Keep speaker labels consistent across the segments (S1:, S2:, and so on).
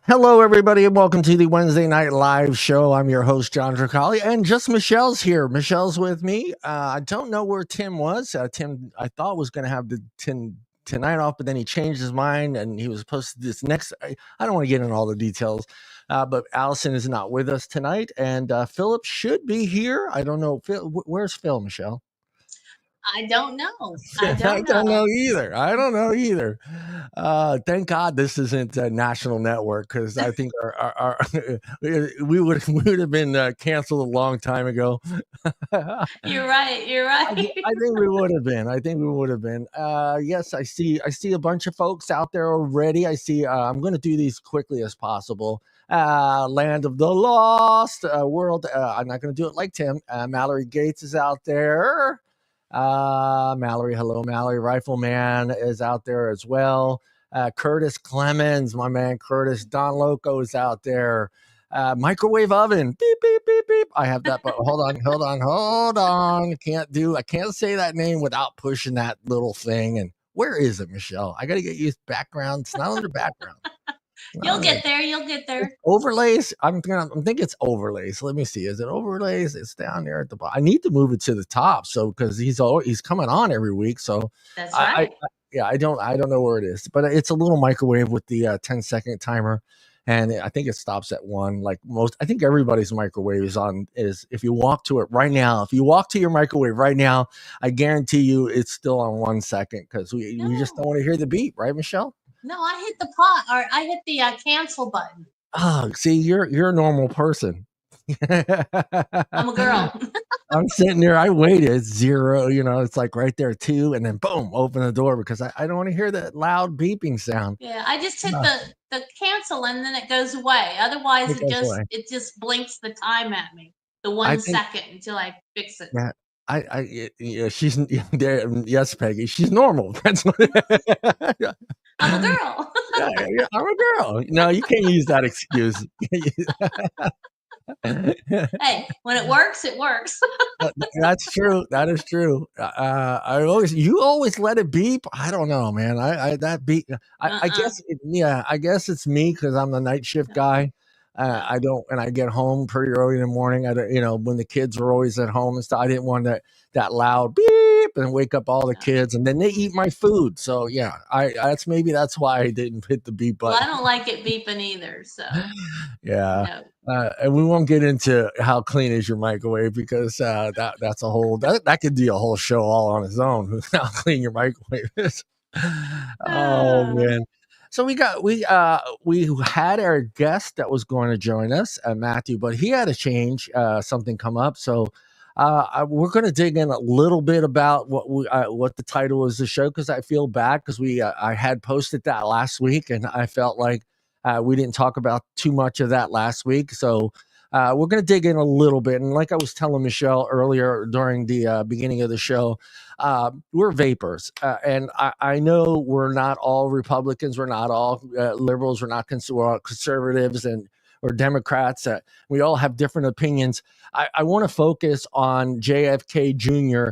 S1: Hello, everybody, and welcome to the Wednesday Night Live show. I'm your host, John Truncali, and just Michelle's here. Michelle's with me. I don't know where Tim was. Tim, I thought was going to have the tonight off, but then he changed his mind, and he was supposed to this next. I don't want to get into all the details, but Allison is not with us tonight, and Phillip should be here. I don't know. Phil, where's Phil, Michelle?
S2: I don't know.
S1: I don't know either. Thank God this isn't a national network, because I think our we would have been canceled a long time ago.
S2: You're right.
S1: I think we would have been. Yes, I see a bunch of folks out there already. I see. I'm going to do these quickly as possible. Land of the Lost World. I'm not going to do it like Tim. Mallory Gates is out there. Mallory, hello, Mallory. Rifleman is out there as well. Curtis Clemens, my man Curtis. Don Loco is out there. Microwave oven, beep beep beep beep. I have that, but hold on. I can't say that name without pushing that little thing. And where is it, Michelle? I got to get used to background. It's not under background.
S2: You'll get there.
S1: It's overlays. I'm thinking it's overlays. Let me see. Is it overlays? It's down there at the bottom. I need to move it to the top, so because he's coming on every week. So
S2: that's right.
S1: I don't know where it is, but it's a little microwave with the 10-second timer, and I think it stops at 1. Like most, I think everybody's microwave is if you walk to it right now. If you walk to your microwave right now, I guarantee you it's still on 1 second, because we just don't want to hear the beep, right, Michelle?
S2: No, I hit the cancel button.
S1: Oh, see, you're a normal person.
S2: I'm a girl.
S1: I'm sitting there. I waited 0. It's like right there 2, and then boom, open the door, because I don't want to hear that loud beeping sound.
S2: Yeah, I just hit the cancel, and then it goes away. Otherwise, it just blinks the time at me. The 1 second until I fix it.
S1: Yeah. She's there. Yes, Peggy. She's normal. That's what.
S2: I'm a girl.
S1: Yeah, I'm a girl. No, you can't use that excuse.
S2: Hey, when it works, it works.
S1: That's true. That is true. You always let it beep. I don't know, man. That beep. I guess. I guess it's me, because I'm the night shift guy. I don't, and I get home pretty early in the morning. I don't, when the kids were always at home and stuff, I didn't want that loud beep and wake up all the kids, and then they eat my food. So yeah, that's why I didn't hit the beep button.
S2: Well, I don't like it beeping either. So
S1: yeah, no. And we won't get into how clean is your microwave, because that's a whole that could be a whole show all on its own. How clean your microwave is. Oh man. So we had our guest that was going to join us, Matthew, but he had to change. Something come up, so we're going to dig in a little bit about what the title is of the show, because I feel bad, because I had posted that last week, and I felt like we didn't talk about too much of that last week. So we're going to dig in a little bit, and like I was telling Michelle earlier during the beginning of the show, we're vapors, and I know we're not all Republicans, we're not all liberals, we're not conservatives or Democrats. We all have different opinions. I want to focus on JFK Jr.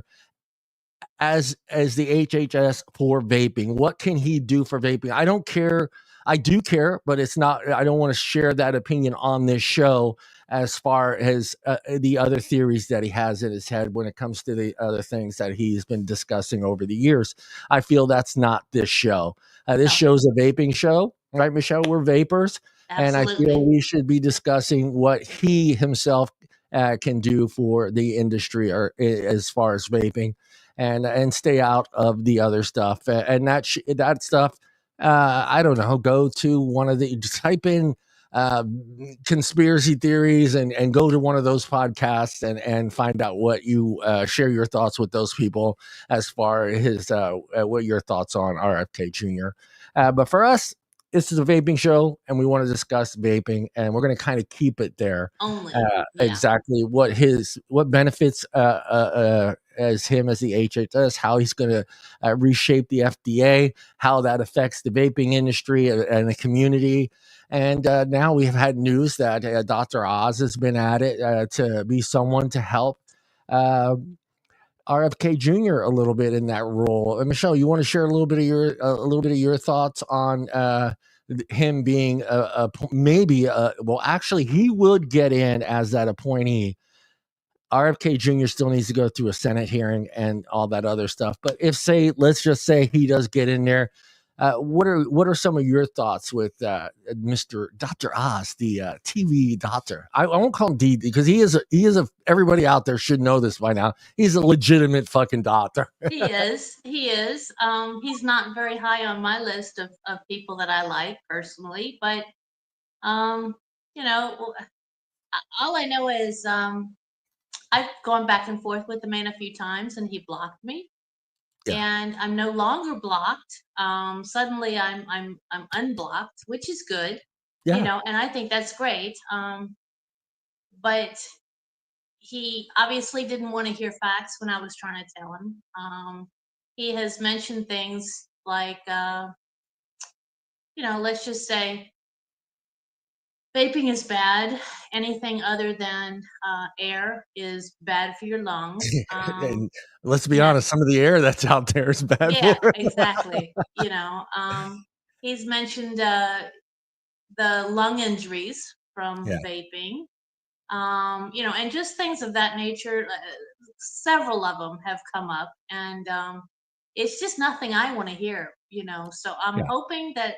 S1: as the HHS for vaping. What can he do for vaping? I don't care. I do care, but it's not. I don't want to share that opinion on this show as far as the other theories that he has in his head when it comes to the other things that he's been discussing over the years. I feel that's not this show. This show's a vaping show, right, Michelle? We're vapors. Absolutely. And I feel we should be discussing what he himself can do for the industry, or as far as vaping, and stay out of the other stuff. And that stuff, I don't know, go to one of the, type in conspiracy theories and go to one of those podcasts and find out what you share your thoughts with those people as far as what your thoughts on RFK Jr. But for us, this is a vaping show and we want to discuss vaping, and we're going to kind of keep it there.
S2: Only
S1: exactly what benefits as him as the HHS, how he's going to reshape the FDA, how that affects the vaping industry and the community. And now we have had news that Dr. Oz has been at it to be someone to help RFK Jr. a little bit in that role. Michelle, you want to share a little bit of your thoughts on him being well, actually, he would get in as that appointee. RFK Jr. still needs to go through a Senate hearing and all that other stuff. But let's just say he does get in there. What are some of your thoughts with Mr. Dr. Oz, the TV doctor? I won't call him D because he is everybody out there should know this by now. He's a legitimate fucking doctor.
S2: He is. He's not very high on my list of people that I like personally, but all I know is I've gone back and forth with the man a few times and he blocked me. And I'm no longer blocked. Suddenly I'm unblocked, which is good, and I think that's great. But he obviously didn't want to hear facts when I was trying to tell him. He has mentioned things like, let's just say vaping is bad. Anything other than air is bad for your lungs.
S1: And let's be honest, some of the air that's out there is bad.
S2: Yeah, exactly. He's mentioned the lung injuries from vaping. And just things of that nature. Several of them have come up, and it's just nothing I want to hear. So I'm hoping that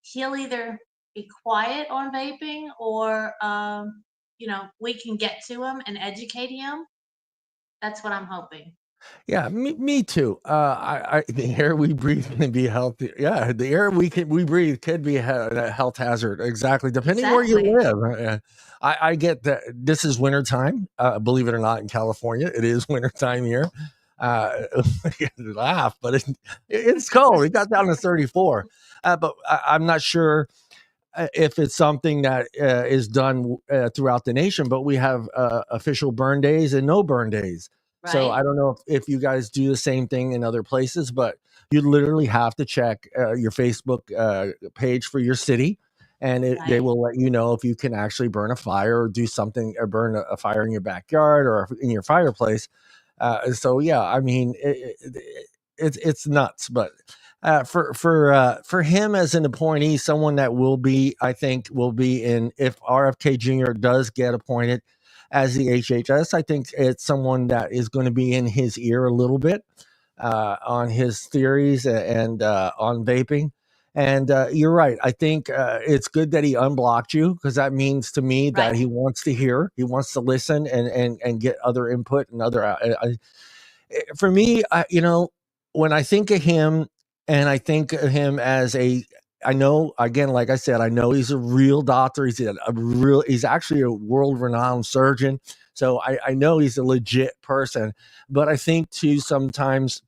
S2: he'll either be quiet on vaping or we can get to him and educate him. That's what I'm hoping.
S1: Yeah, me too. The air we breathe can be healthy. Yeah, the air we breathe could be a health hazard. Exactly, depending where you live. I get that this is wintertime. Believe it or not, in California, it is wintertime here. Laugh, but it's cold. It got down to 34. But I'm not sure if it's something that is done throughout the nation, but we have official burn days and no burn days. Right. So I don't know if you guys do the same thing in other places, but you literally have to check your Facebook page for your city, and they will let you know if you can actually burn a fire or do something, or burn a fire in your backyard or in your fireplace. So yeah, I mean, it's nuts, but for him as an appointee, someone that I think will be in, if RFK Jr. does get appointed as the HHS, I think it's someone that is going to be in his ear a little bit on his theories and on vaping. And you're right. I think it's good that he unblocked you, because that means to me that he wants to hear, he wants to listen and get other input and other. For me, when I think of him, and I think of him as I know, again, like I said, I know he's a real doctor. He's actually a world-renowned surgeon. So I know he's a legit person. But I think too, sometimes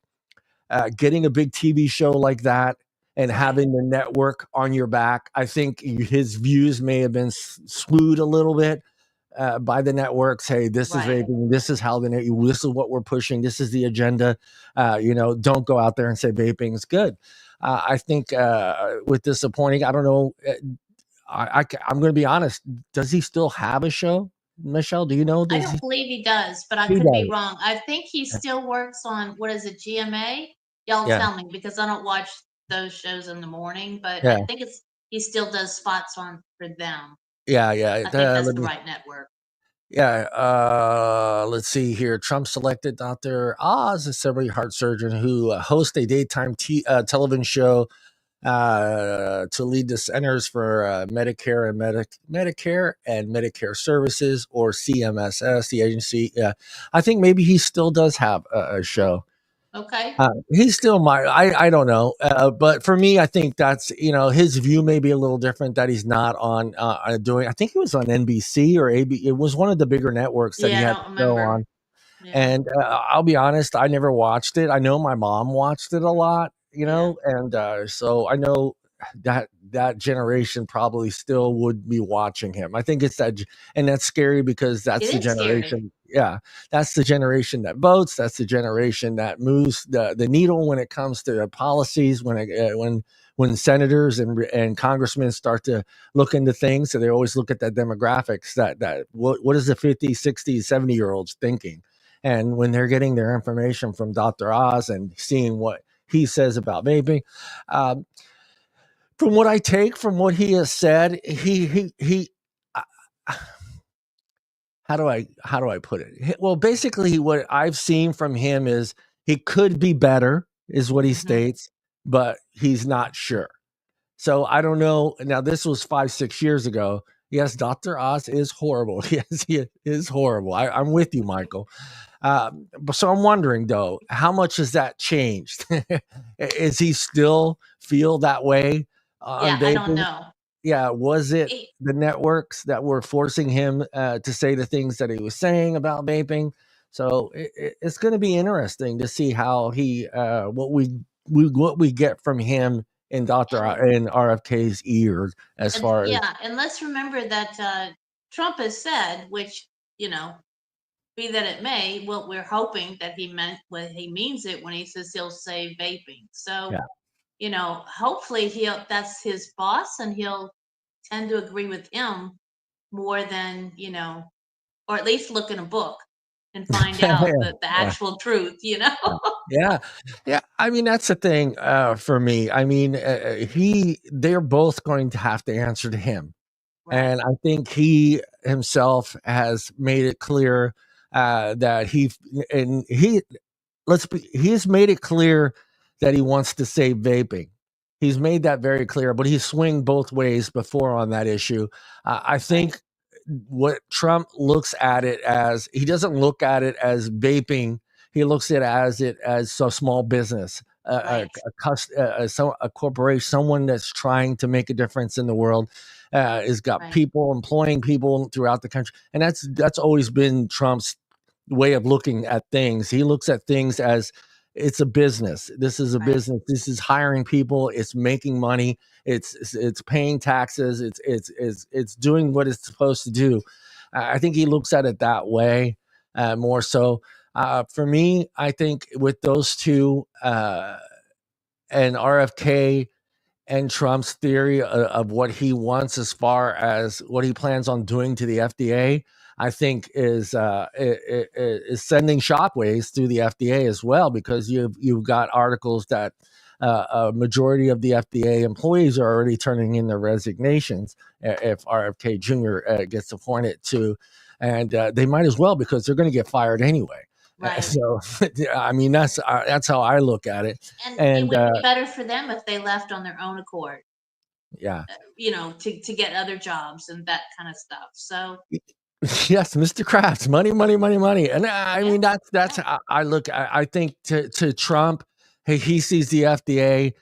S1: getting a big TV show like that and having the network on your back, I think his views may have been skewed a little bit by the networks. Hey, this is vaping. This is how this is what we're pushing. This is the agenda. Don't go out there and say vaping is good. I think with disappointing, I don't know. I'm going to be honest. Does he still have a show? Michelle, do you know?
S2: I don't believe he does, but I could be wrong. I think he still works on, what is it, GMA? Y'all tell me, because I don't watch those shows in the morning, but I think he still does spots on for them.
S1: Yeah.
S2: I think that's the right network.
S1: Yeah, let's see here. Trump selected Dr. Oz, a celebrity heart surgeon who hosts a daytime television show to lead the Centers for Medicare and Medicare Services, or CMSS, the agency. I think maybe he still does have a show.
S2: Okay.
S1: He's still I don't know. But for me, I think that's, his view may be a little different, that he's not on doing, I think he was on NBC or AB. It was one of the bigger networks that he
S2: Yeah, I
S1: had
S2: don't
S1: to go
S2: remember.
S1: on.
S2: Yeah.
S1: And I'll be honest, I never watched it. I know my mom watched it a lot,
S2: Yeah.
S1: and so I know that generation probably still would be watching him. I think it's that, and that's scary because
S2: It
S1: that's the
S2: is scary.
S1: generation. Yeah, that's the generation that votes. That's the generation that moves the needle when it comes to policies. When senators and congressmen start to look into things, so they always look at the demographics. That what is the 50, 60, 70-year-olds thinking? And when they're getting their information from Dr. Oz and seeing what he says about vaping, um, from what I take from what he has said, he uh, how do I put it? Well, basically, what I've seen from him is he could be better, is what he
S2: Hmm.
S1: states, but he's not sure. So I don't know. Now, this was 5, 6 years ago. Yes, Dr. Oz is horrible. Yes, he is horrible. I'm with you, Michael. So I'm wondering, though, how much has that changed? Is he still feel that way on
S2: Yeah, I don't
S1: vaping?
S2: know.
S1: Yeah, was it
S2: It,
S1: the networks that were forcing him to say the things that he was saying about vaping? So it's going to be interesting to see how he what we get from him in
S2: and
S1: in RFK's ears as
S2: and
S1: far as
S2: yeah, and let's remember that Trump has said, which, you know, be that it may, what we're hoping that he meant when he means it when he says he'll say vaping. So,
S1: yeah.
S2: hopefully he'll that's his boss and he'll tend to agree with him more than, or at least look in a book and find out the
S1: Yeah.
S2: actual truth.
S1: Yeah. Yeah. Yeah. I mean, that's the thing for me. I mean, they're both going to have to answer to him.
S2: Right.
S1: And I think he himself has made it clear that he's made it clear that he wants to save vaping. He's made that very clear, but he's swung both ways before on that issue. I
S2: Right.
S1: think what Trump looks at it as, he doesn't look at it as vaping. He looks at it as a small business,
S2: Right.
S1: a corporation, someone that's trying to make a difference in the world. Has got
S2: Right.
S1: people employing people throughout the country, and that's always been Trump's way of looking at things. He looks at things as it's a business. This is a
S2: Right.
S1: business. This is hiring people. It's making money. It's paying taxes. It's doing what it's supposed to do. I think he looks at it that way more so. For me, I think with those two and RFK and Trump's theory of what he wants as far as what he plans on doing to the FDA, I think is sending shockwaves through the FDA as well, because you've got articles that a majority of the FDA employees are already turning in their resignations if RFK Jr. Gets appointed to, and they might as well, because they're going to get fired anyway.
S2: Right.
S1: So, I mean, that's how I look at it,
S2: And it
S1: and
S2: would be better for them if they left on their own accord,
S1: yeah.
S2: to get other jobs and that kind of stuff. So,
S1: Yes, Mr. Krabs, money, money, money, money, and I
S2: yeah,
S1: mean that's
S2: yeah,
S1: how I look. I think to Trump, he sees the FDA.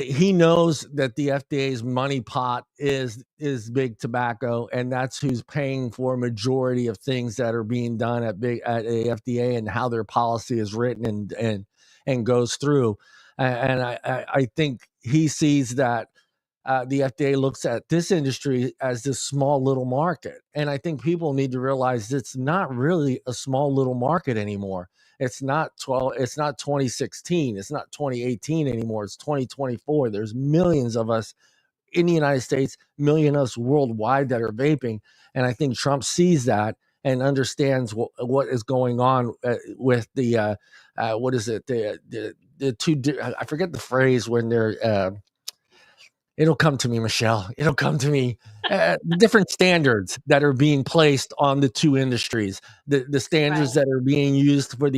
S1: He knows that the FDA's money pot is big tobacco, and that's who's paying for a majority of things that are being done at the FDA, and how their policy is written and goes through. And I think he sees that the FDA looks at this industry as this small little market. And I think people need to realize it's not really a small little market anymore. It's not 2016, it's not 2018 anymore. It's 2024. There's millions of us in the United States, million of us worldwide that are vaping. And I think Trump sees that and understands what is going on with the what is it? The two, I forget the phrase when they're it'll come to me, Michelle. It'll come to me. The different standards that are being placed on the two industries, the standards
S2: right,
S1: that are being used for from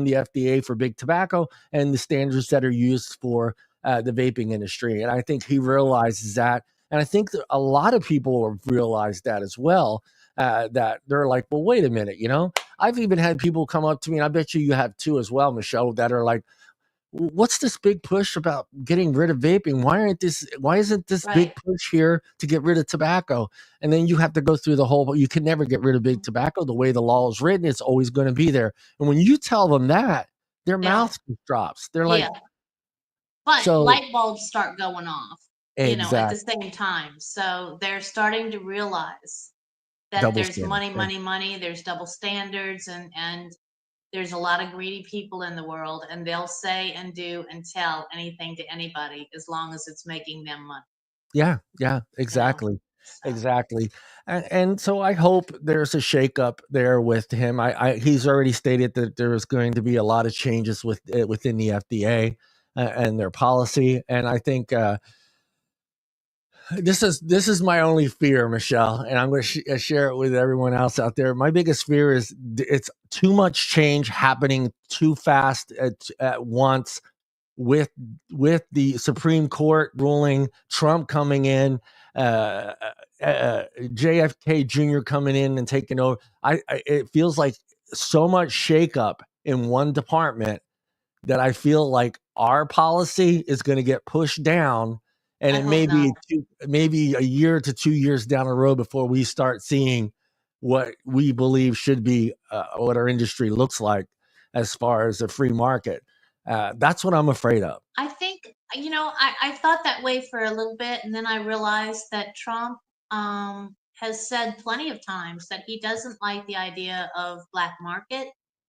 S1: the FDA for big tobacco, and the standards that are used for the vaping industry. And I think he realizes that, and I think that a lot of people have realized that as well. That they're like, well, wait a minute, I've even had people come up to me, and I bet you have too as well, Michelle, that are like, what's this big push about getting rid of vaping? Why isn't this big push here to get rid of tobacco? And then you have to go through the whole, you can never get rid of big tobacco. The way the law is written, it's always going to be there. And when you tell them that, their mouth drops. They're like,
S2: but light bulbs start going off, you know, at the same time. So they're starting to realize that there's money, there's double standards, and there's a lot of greedy people in the world, and they'll say and do and tell anything to anybody as long as it's making them money.
S1: Yeah, exactly. You know? Exactly. And so I hope there's a shakeup there with him. He's already stated that there's going to be a lot of changes within the FDA and their policy. And I think this is my only fear, Michelle, and I'm going to share it with everyone else out there. My biggest fear is it's too much change happening too fast at once, with the Supreme Court ruling, Trump coming in, JFK Jr. coming in and taking over. It feels like so much shakeup in one department that I feel like our policy is going to get pushed down. And it may be maybe a year to 2 years down the road before we start seeing what we believe should be what our industry looks like as far as a free market. That's what I'm afraid of.
S2: I think, you know, I thought that way for a little bit, and then I realized that Trump has said plenty of times that he doesn't like the idea of black market.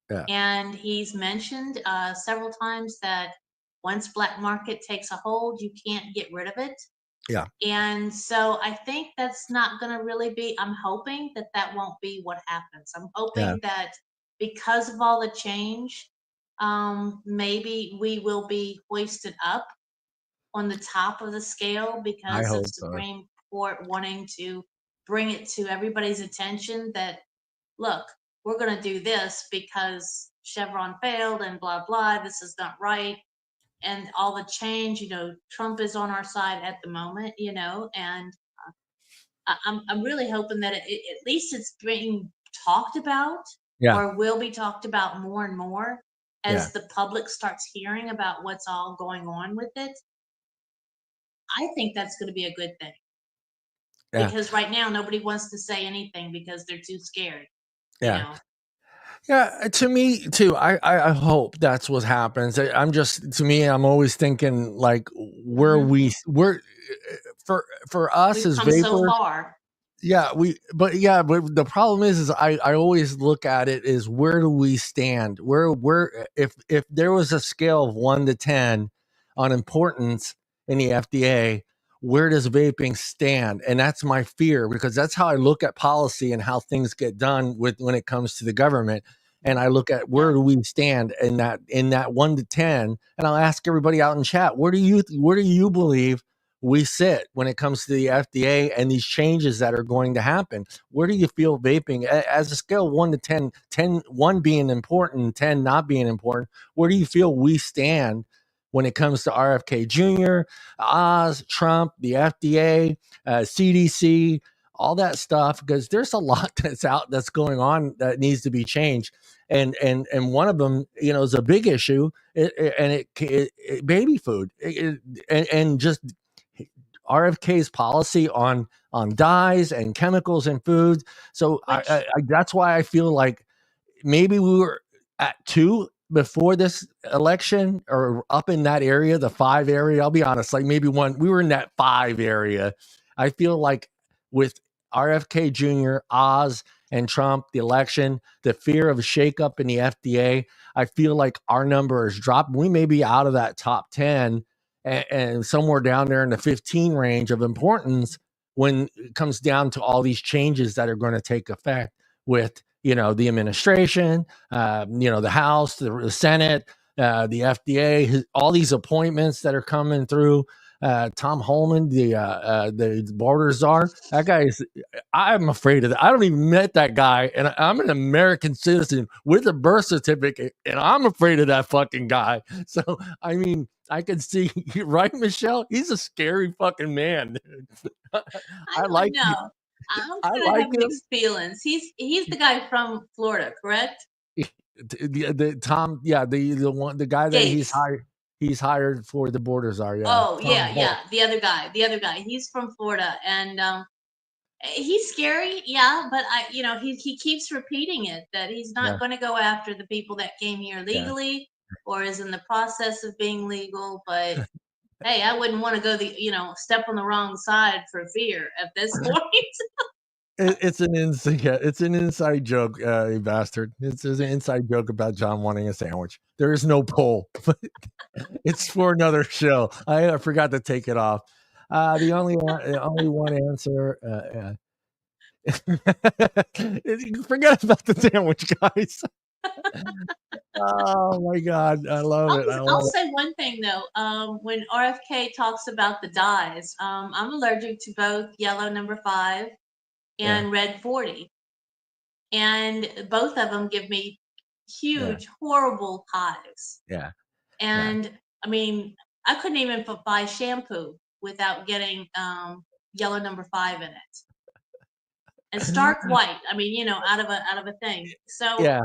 S2: Yeah. And he's mentioned several times that once black market takes a hold, you can't get rid of it.
S1: Yeah.
S2: And so I think that's not going to really be, I'm hoping that that won't be what happens. I'm hoping that because of all the change, maybe we will be hoisted up on the top of the scale because of Supreme Court wanting to bring it to everybody's attention that, look, we're going to do this because Chevron failed and blah, blah, this is not right. And all the change, you know, Trump is on our side at the moment, you know, and I'm really hoping that at least it's being talked about or will be talked about more and more as the public starts hearing about what's all going on with it. I think that's going to be a good thing. Because right now nobody wants to say anything because they're too scared. You know?
S1: Yeah, to me too. I hope that's what happens. I'm always thinking like we're for us
S2: we've
S1: as
S2: come
S1: vapors.
S2: So far.
S1: But the problem is I always look at it is where do we stand? Where if there was a scale of 1 to 10 on importance in the FDA, where does vaping stand? And that's my fear, because that's how I look at policy and how things get done when it comes to the government. And I look at where do we stand in that 1 to 10, and I'll ask everybody out in chat, where do you believe we sit when it comes to the FDA and these changes that are going to happen? Where do you feel vaping as a scale of 1 to 10, 1 being important, 10 not being important? Where do you feel we stand when it comes to RFK Jr., Oz, Trump, the FDA, CDC, all that stuff? Because there's a lot that's going on that needs to be changed. And one of them, you know, is a big issue, and baby food, and just RFK's policy on dyes and chemicals in foods. So that's why I feel like maybe we were at 2 before this election, or up in that area, the 5 area. I'll be honest, like maybe 1, we were in that 5 area. I feel like with RFK Jr., Oz, and Trump, the election, the fear of a shakeup in the FDA, I feel like our number has dropped. We may be out of that top 10 and somewhere down there in the 15 range of importance when it comes down to all these changes that are going to take effect with, you know, the administration, you know, the House, the Senate, the FDA, all these appointments that are coming through. Tom Holman, the border czar, that guy is, I'm afraid of that. I don't even met that guy, and I'm an American citizen with a birth certificate, and I'm afraid of that fucking guy. So, I mean, I can see, right, Michelle? He's a scary fucking man.
S2: I like know. I'm
S1: I
S2: gonna have
S1: like him.
S2: mixed feelings. He's the guy from Florida, correct?
S1: The Tom, yeah, the guy that
S2: Gates.
S1: he's hired for the Borders are, yeah.
S2: Oh
S1: Tom
S2: yeah,
S1: Holt.
S2: yeah. The other guy. He's from Florida, and he's scary, yeah. But he keeps repeating it that he's
S1: Yeah,
S2: not going to go after the people that came here
S1: yeah.
S2: legally or is in the process of being legal. But hey, I wouldn't want to go step on the wrong side for fear at this point.
S1: It's an inside, yeah, it's an inside joke, you bastard. It's an inside joke about John wanting a sandwich. There is no poll. It's for another show. I forgot to take it off. Only one answer. Forget about the sandwich, guys. Oh my god, I love it. I
S2: I'll
S1: love it.
S2: say one thing though. When RFK talks about the dyes, I'm allergic to both yellow number 5
S1: Yeah,
S2: and red 40, and both of them give me
S1: yeah,
S2: huge, horrible hives.
S1: yeah, yeah.
S2: And I mean, I couldn't even buy shampoo without getting yellow number 5 in it. And stark white. I mean, out of a thing. So
S1: Yeah,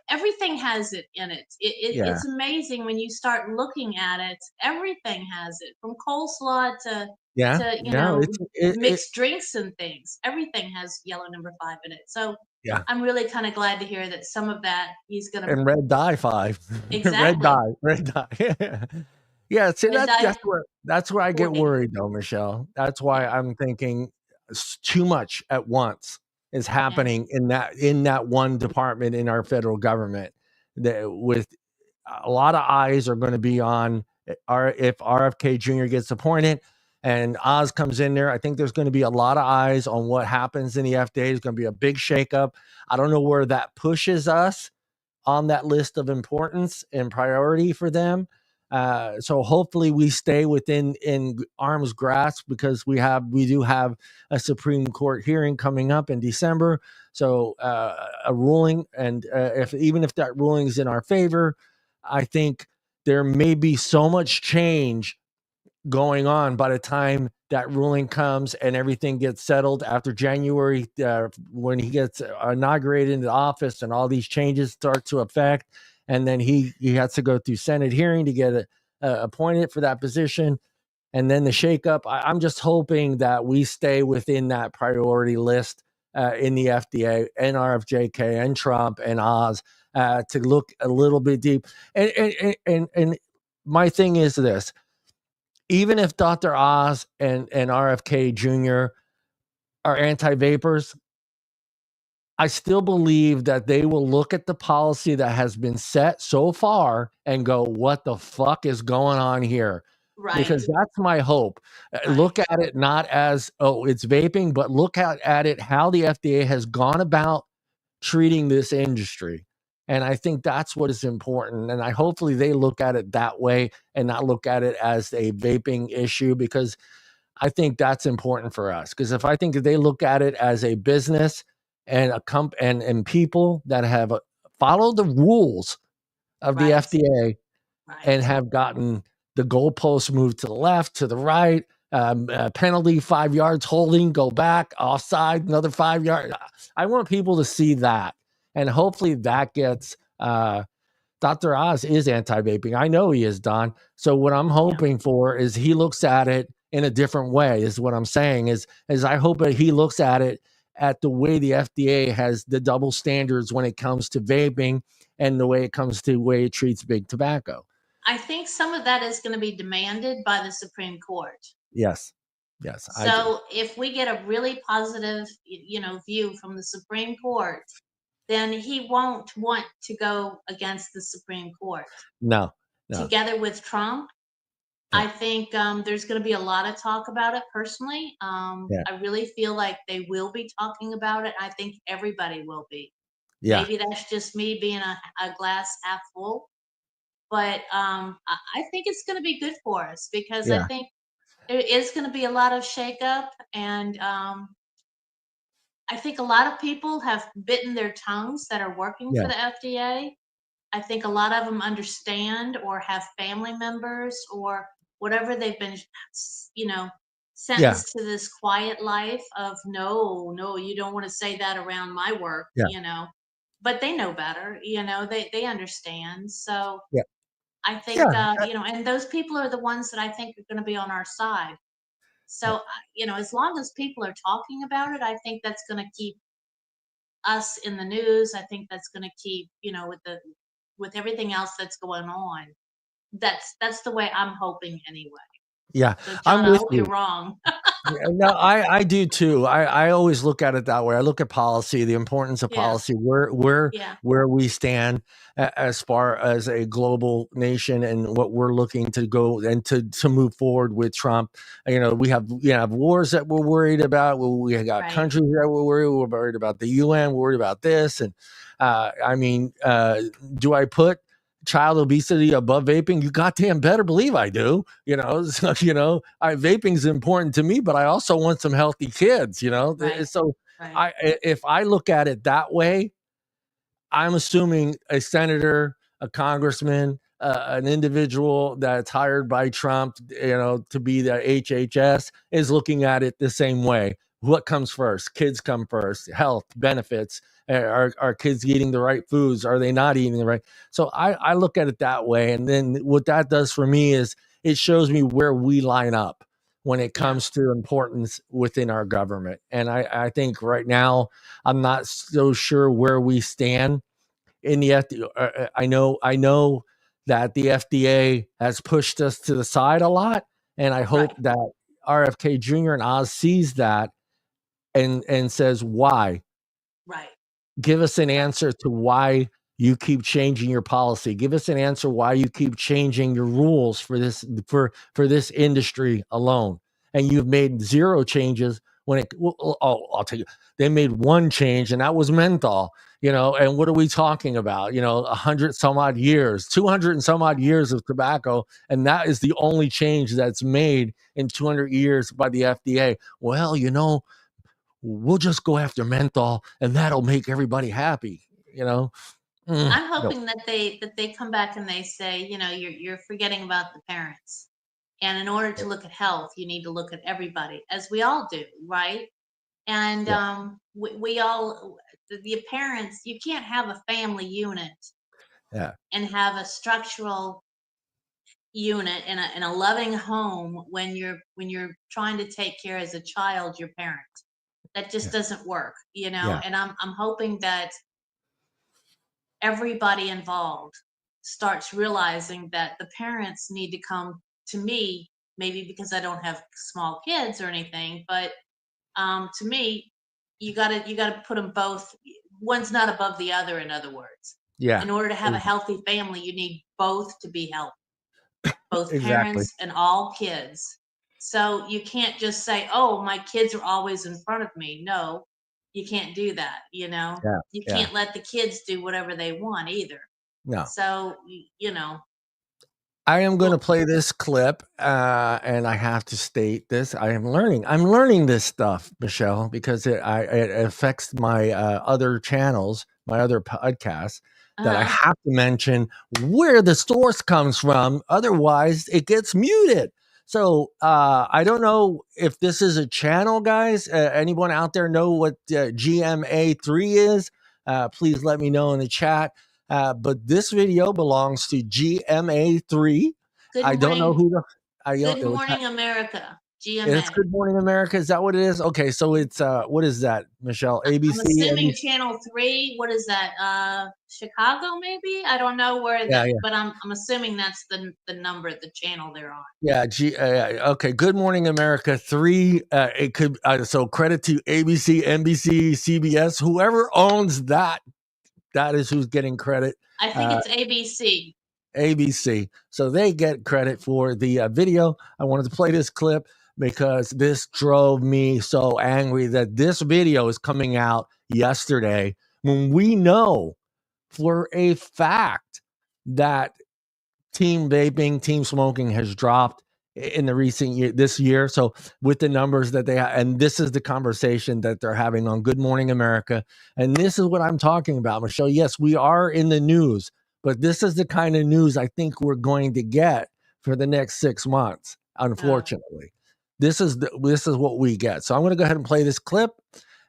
S2: everything has it in it.
S1: yeah,
S2: It's amazing when you start looking at it. Everything has it, from coleslaw
S1: yeah.
S2: to
S1: No,
S2: mixed drinks and things. Everything has yellow number 5 in it. So
S1: yeah.
S2: I'm really kind of glad to hear that some of that he's gonna
S1: And red dye 5.
S2: exactly
S1: Red dye. Yeah, see
S2: red dye
S1: that's where I get
S2: 40.
S1: worried though, Michelle. That's why
S2: Yeah,
S1: I'm thinking too much at once is
S2: yeah,
S1: happening in that one department in our federal government, that with a lot of eyes are going to be on if RFK Jr. gets appointed and Oz comes in there. I think there's going to be a lot of eyes on what happens in the FDA. It's going to be a big shakeup. I don't know where that pushes us on that list of importance and priority for them. So hopefully we stay within in arm's grasp, because we do have a Supreme Court hearing coming up in December. So a ruling, and if even if that ruling is in our favor, I think there may be so much change going on by the time that ruling comes and everything gets settled after January, when he gets inaugurated into office and all these changes start to affect, and then he has to go through Senate hearing to get appointed for that position, and then the shakeup. I'm just hoping that we stay within that priority list in the FDA and RFJK and Trump and Oz, to look a little bit deep. And my thing is this: even if Dr. Oz and RFK Jr. are anti-vapors, I still believe that they will look at the policy that has been set so far and go, what the fuck is going on here?
S2: right,
S1: Because that's my hope.
S2: right.
S1: Look at it not as, oh, it's vaping, but look at it how the FDA has gone about treating this industry. And I think that's what is important. And I hopefully they look at it that way and not look at it as a vaping issue, because I think that's important for us. Because if I think that they look at it as a business and and people that have followed the rules of the
S2: Right,
S1: FDA and
S2: right.
S1: have gotten the goalposts moved to the left, to the right, penalty 5 yards, holding, go back, offside, another 5 yards. I want people to see that, and hopefully that gets. Dr. Oz is anti-vaping. I know he is, Don. So what I'm
S2: Yeah.
S1: hoping for is he looks at it in a different way. Is what I'm saying is I hope that he looks at it at the way the FDA has the double standards when it comes to vaping and the way it comes to the way it treats big tobacco.
S2: I think some of that is going to be demanded by the Supreme Court.
S1: Yes. Yes, I do.
S2: So if we get a really positive, view from the Supreme Court, then he won't want to go against the Supreme Court.
S1: No, no.
S2: Together with Trump,
S1: Yeah.
S2: I think there's going to be a lot of talk about it personally.
S1: Yeah.
S2: I really feel like they will be talking about it. I think everybody will be.
S1: Yeah.
S2: Maybe that's just me being a glass half full, but I think it's going to be good for us because I
S1: Yeah.
S2: think there is going to be a lot of shakeup, and I think a lot of people have bitten their tongues that are working for
S1: Yeah.
S2: the FDA. I think a lot of them understand or have family members or whatever they've been, you know, sentenced to this quiet life of no, you don't want to say that around my work, but they know better, they understand. So I think, and those people are the ones that I think are going to be on our side. So, as long as people are talking about it, I think that's going to keep us in the news. I think that's going to keep, with everything else that's going on. That's the way I'm hoping anyway.
S1: Yeah,
S2: So, John,
S1: I'm
S2: I
S1: with
S2: hope
S1: you.
S2: you're wrong.
S1: No, I do too. I always look at it that way. I look at policy, the importance of policy, where we stand as far as a global nation and what we're looking to go and to move forward with Trump. We have wars that we're worried about. We got countries that we're worried about the UN, we're worried about this. And do I put child obesity above vaping? You goddamn better believe I do. Vaping is important to me, but I also want some healthy kids. So if I look at it that way, I'm assuming a senator, a congressman, an individual that's hired by Trump, to be the HHS is looking at it the same way. What comes first? Kids come first. Health, benefits. Are kids eating the right foods? Are they not eating the right? So I look at it that way. And then what that does for me is it shows me where we line up when it comes to importance within our government. And I think right now, I'm not so sure where we stand in the FDA. I know that the FDA has pushed us to the side a lot. And I hope that RFK Jr. and Oz sees that and says, why? Give us an answer to why you keep changing your policy. Give us an answer why you keep changing your rules for this industry alone. And you've made zero changes I'll tell you, they made one change, and that was menthol. And what are we talking about? 100 some odd years, 200 and some odd years of tobacco, and that is the only change that's made in 200 years by the FDA. Well, we'll just go after menthol and that'll make everybody happy.
S2: I'm hoping that they come back and they say, you're forgetting about the parents. And in order to look at health, you need to look at everybody, as we all do, right? And we all, the parents, you can't have a family unit and have a structural unit in a loving home when you're trying to take care as a child your parent. That just doesn't work, and I'm hoping that everybody involved starts realizing that the parents need to come to me, maybe because I don't have small kids or anything, but to me, you gotta put them both. One's not above the other, in other words. In order to have a healthy family, you need both to be healthy, both parents and all kids. So you can't just say, oh, my kids are always in front of me. No, you can't do that. You can't let the kids do whatever they want either.
S1: No.
S2: So,
S1: I am going to play this clip, and I have to state this. I'm learning this stuff, Michelle, because it affects my other channels, my other podcasts, that I have to mention where the source comes from. Otherwise, it gets muted. So I don't know if this is a channel, guys. Anyone out there know what GMA3 is? Please let me know in the chat. But this video belongs to GMA3. I don't know who
S2: Good Morning America. GMA.
S1: It's Good Morning America. Is that what it is? Okay, so it's what is that, Michelle? ABC.
S2: I'm assuming ABC? Channel 3. What is that? Chicago, maybe? I don't know where but I'm assuming that's the number, the channel they're on.
S1: Yeah. Okay. Good Morning America 3. It could so credit to ABC, NBC, CBS, whoever owns that. That is who's getting credit.
S2: I think it's ABC.
S1: ABC. So they get credit for the video. I wanted to play this clip because this drove me so angry that this video is coming out yesterday when we know for a fact that team vaping, team smoking has dropped in the recent year, this year. So with the numbers that they have, and this is the conversation that they're having on Good Morning America. And this is what I'm talking about, Michelle. Yes, we are in the news, but this is the kind of news I think we're going to get for the next 6 months, unfortunately. This is what we get. So I'm going to go ahead and play this clip.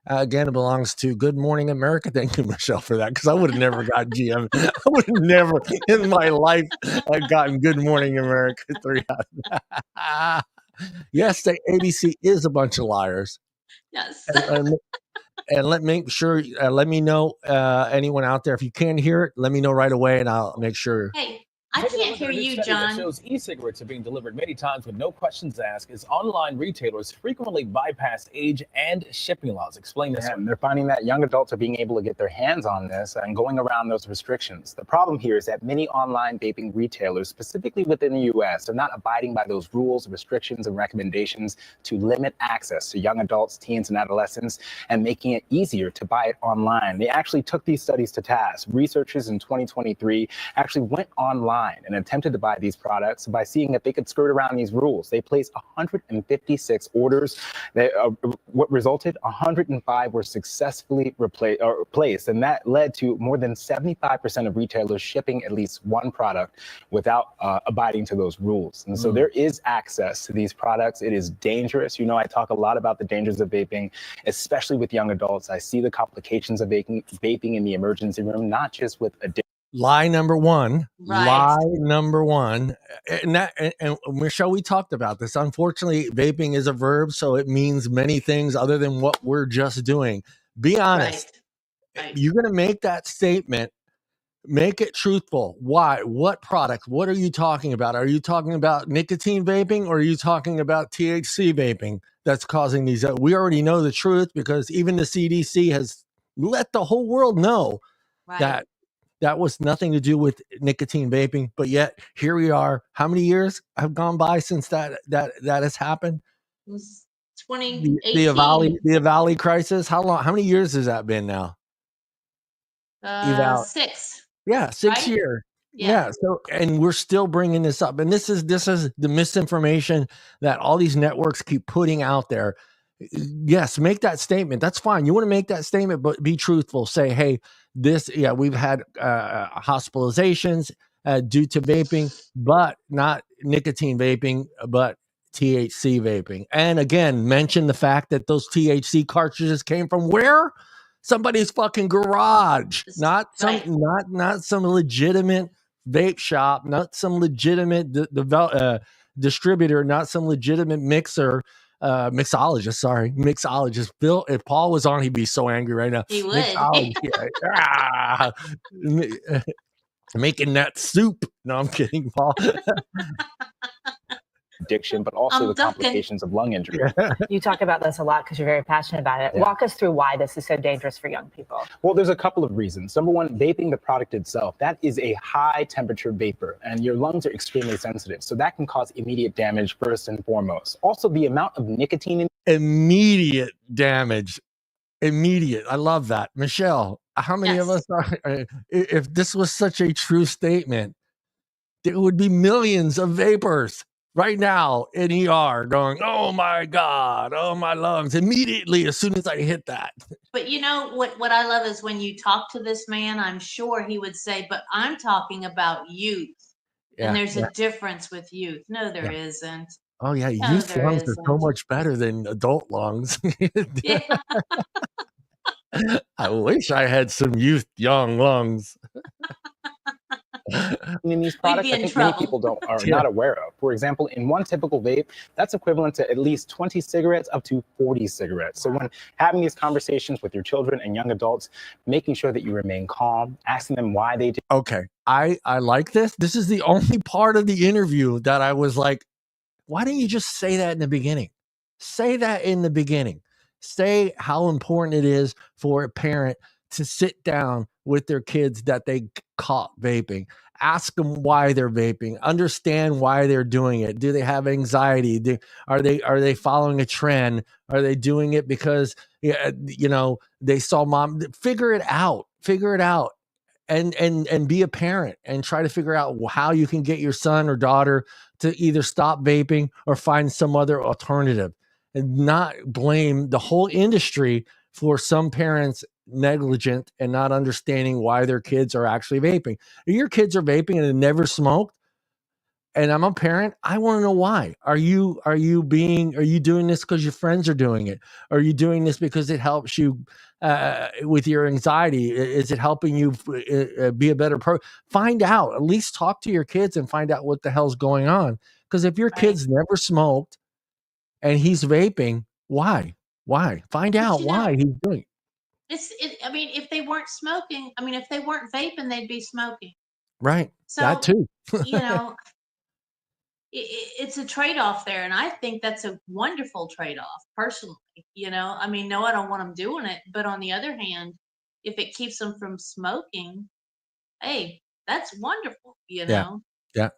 S1: Again, it belongs to Good Morning America. Thank you, Michelle, for that, because I would have never got GM. I would have never in my life gotten Good Morning America 3 out of that. Yes, the ABC is a bunch of liars.
S2: Yes.
S1: And let me know, anyone out there, if you can't hear it, let me know right away, and I'll make sure.
S2: Hey, I can't hear you, John.
S3: That shows e-cigarettes are being delivered many times with no questions asked as online retailers frequently bypass age and shipping laws. Explain this one.
S4: They're finding that young adults are being able to get their hands on this and going around those restrictions. The problem here is that many online vaping retailers, specifically within the U.S., are not abiding by those rules, restrictions, and recommendations to limit access to young adults, teens, and adolescents, and making it easier to buy it online. They actually took these studies to task. Researchers in 2023 actually went online and attempted to buy these products by seeing that they could skirt around these rules. They placed 156 orders. What resulted? 105 were successfully placed, and that led to more than 75% of retailers shipping at least one product without abiding to those rules. And so there is access to these products. It is dangerous. You know, I talk a lot about the dangers of vaping, especially with young adults. I see the complications of vaping in the emergency room, not just with addiction.
S1: Lie number one.
S2: Right.
S1: Lie number one. And Michelle, we talked about this. Unfortunately, vaping is a verb, so it means many things other than what we're just doing. Be honest.
S2: Right.
S1: You're going to make that statement. Make it truthful. Why? What product? What are you talking about? Are you talking about nicotine vaping, or are you talking about THC vaping that's causing these? We already know the truth, because even the CDC has let the whole world know that was nothing to do with nicotine vaping. But yet here we are. How many years have gone by since that has happened?
S2: It was 2018.
S1: The Valley crisis. How long? How many years has that been now?
S2: 6.
S1: Yeah, 6
S2: right?
S1: years.
S2: Yeah.
S1: So, and we're still bringing this up, and this is the misinformation that all these networks keep putting out there. Yes, make that statement. That's fine. You want to make that statement, but be truthful. Say, hey, we've had hospitalizations due to vaping, but not nicotine vaping, but THC vaping. And again, mention the fact that those THC cartridges came from where? Somebody's fucking garage, not some legitimate vape shop, not some legitimate distributor, not some legitimate mixologist. Phil, if Paul was on, he'd be so angry right now.
S2: He would.
S1: Making that soup. No, I'm kidding, Paul.
S4: Addiction, but also the complications of lung injury.
S5: You talk about this a lot because you're very passionate about it. Yeah. Walk us through why this is so dangerous for young people.
S4: Well, there's a couple of reasons. Number one, vaping, the product itself, that is a high temperature vapor, and your lungs are extremely sensitive. So that can cause immediate damage first and foremost. Also, the amount of nicotine.
S1: Immediate damage. Immediate. I love that. Michelle, how many of us are, if this was such a true statement, there would be millions of vapors right now in ER going, oh my God, oh my lungs, immediately as soon as I hit that.
S2: But you know what I love is when you talk to this man, I'm sure he would say, but I'm talking about youth. Yeah, and there's a difference with youth. No, there isn't.
S1: Oh yeah, youth lungs are so much better than adult lungs. Yeah. I wish I had some young lungs.
S4: In these products, I think many people are not aware of. For example, in one typical vape, that's equivalent to at least 20 cigarettes up to 40 cigarettes. So when having these conversations with your children and young adults, making sure that you remain calm, asking them why they do.
S1: Okay, I like this. This is the only part of the interview that I was like, why don't you just say that in the beginning? Say that in the beginning. Say how important it is for a parent to sit down with their kids that they caught vaping. Ask them why they're vaping. Understand why they're doing it. Do they have anxiety? Are they following a trend? Are they doing it because they saw mom? Figure it out. And be a parent and try to figure out how you can get your son or daughter to either stop vaping or find some other alternative, and not blame the whole industry for some parents negligent and not understanding why their kids are actually vaping. If your kids are vaping and they never smoked, and I'm a parent, I want to know why. Are you doing this because your friends are doing it? Are you doing this because it helps you with your anxiety? Is it helping you be a better person? Find out. At least talk to your kids and find out what the hell's going on. Because if your kid's never smoked and he's vaping, why? Find out why he's doing it.
S2: I mean, if they weren't smoking, I mean, if they weren't vaping, they'd be smoking.
S1: Right.
S2: So,
S1: that too.
S2: You know, it's a trade-off there, and I think that's a wonderful trade-off personally. You know, I mean, no, I don't want them doing it, but on the other hand, if it keeps them from smoking, hey, that's wonderful. You know.
S1: Yeah.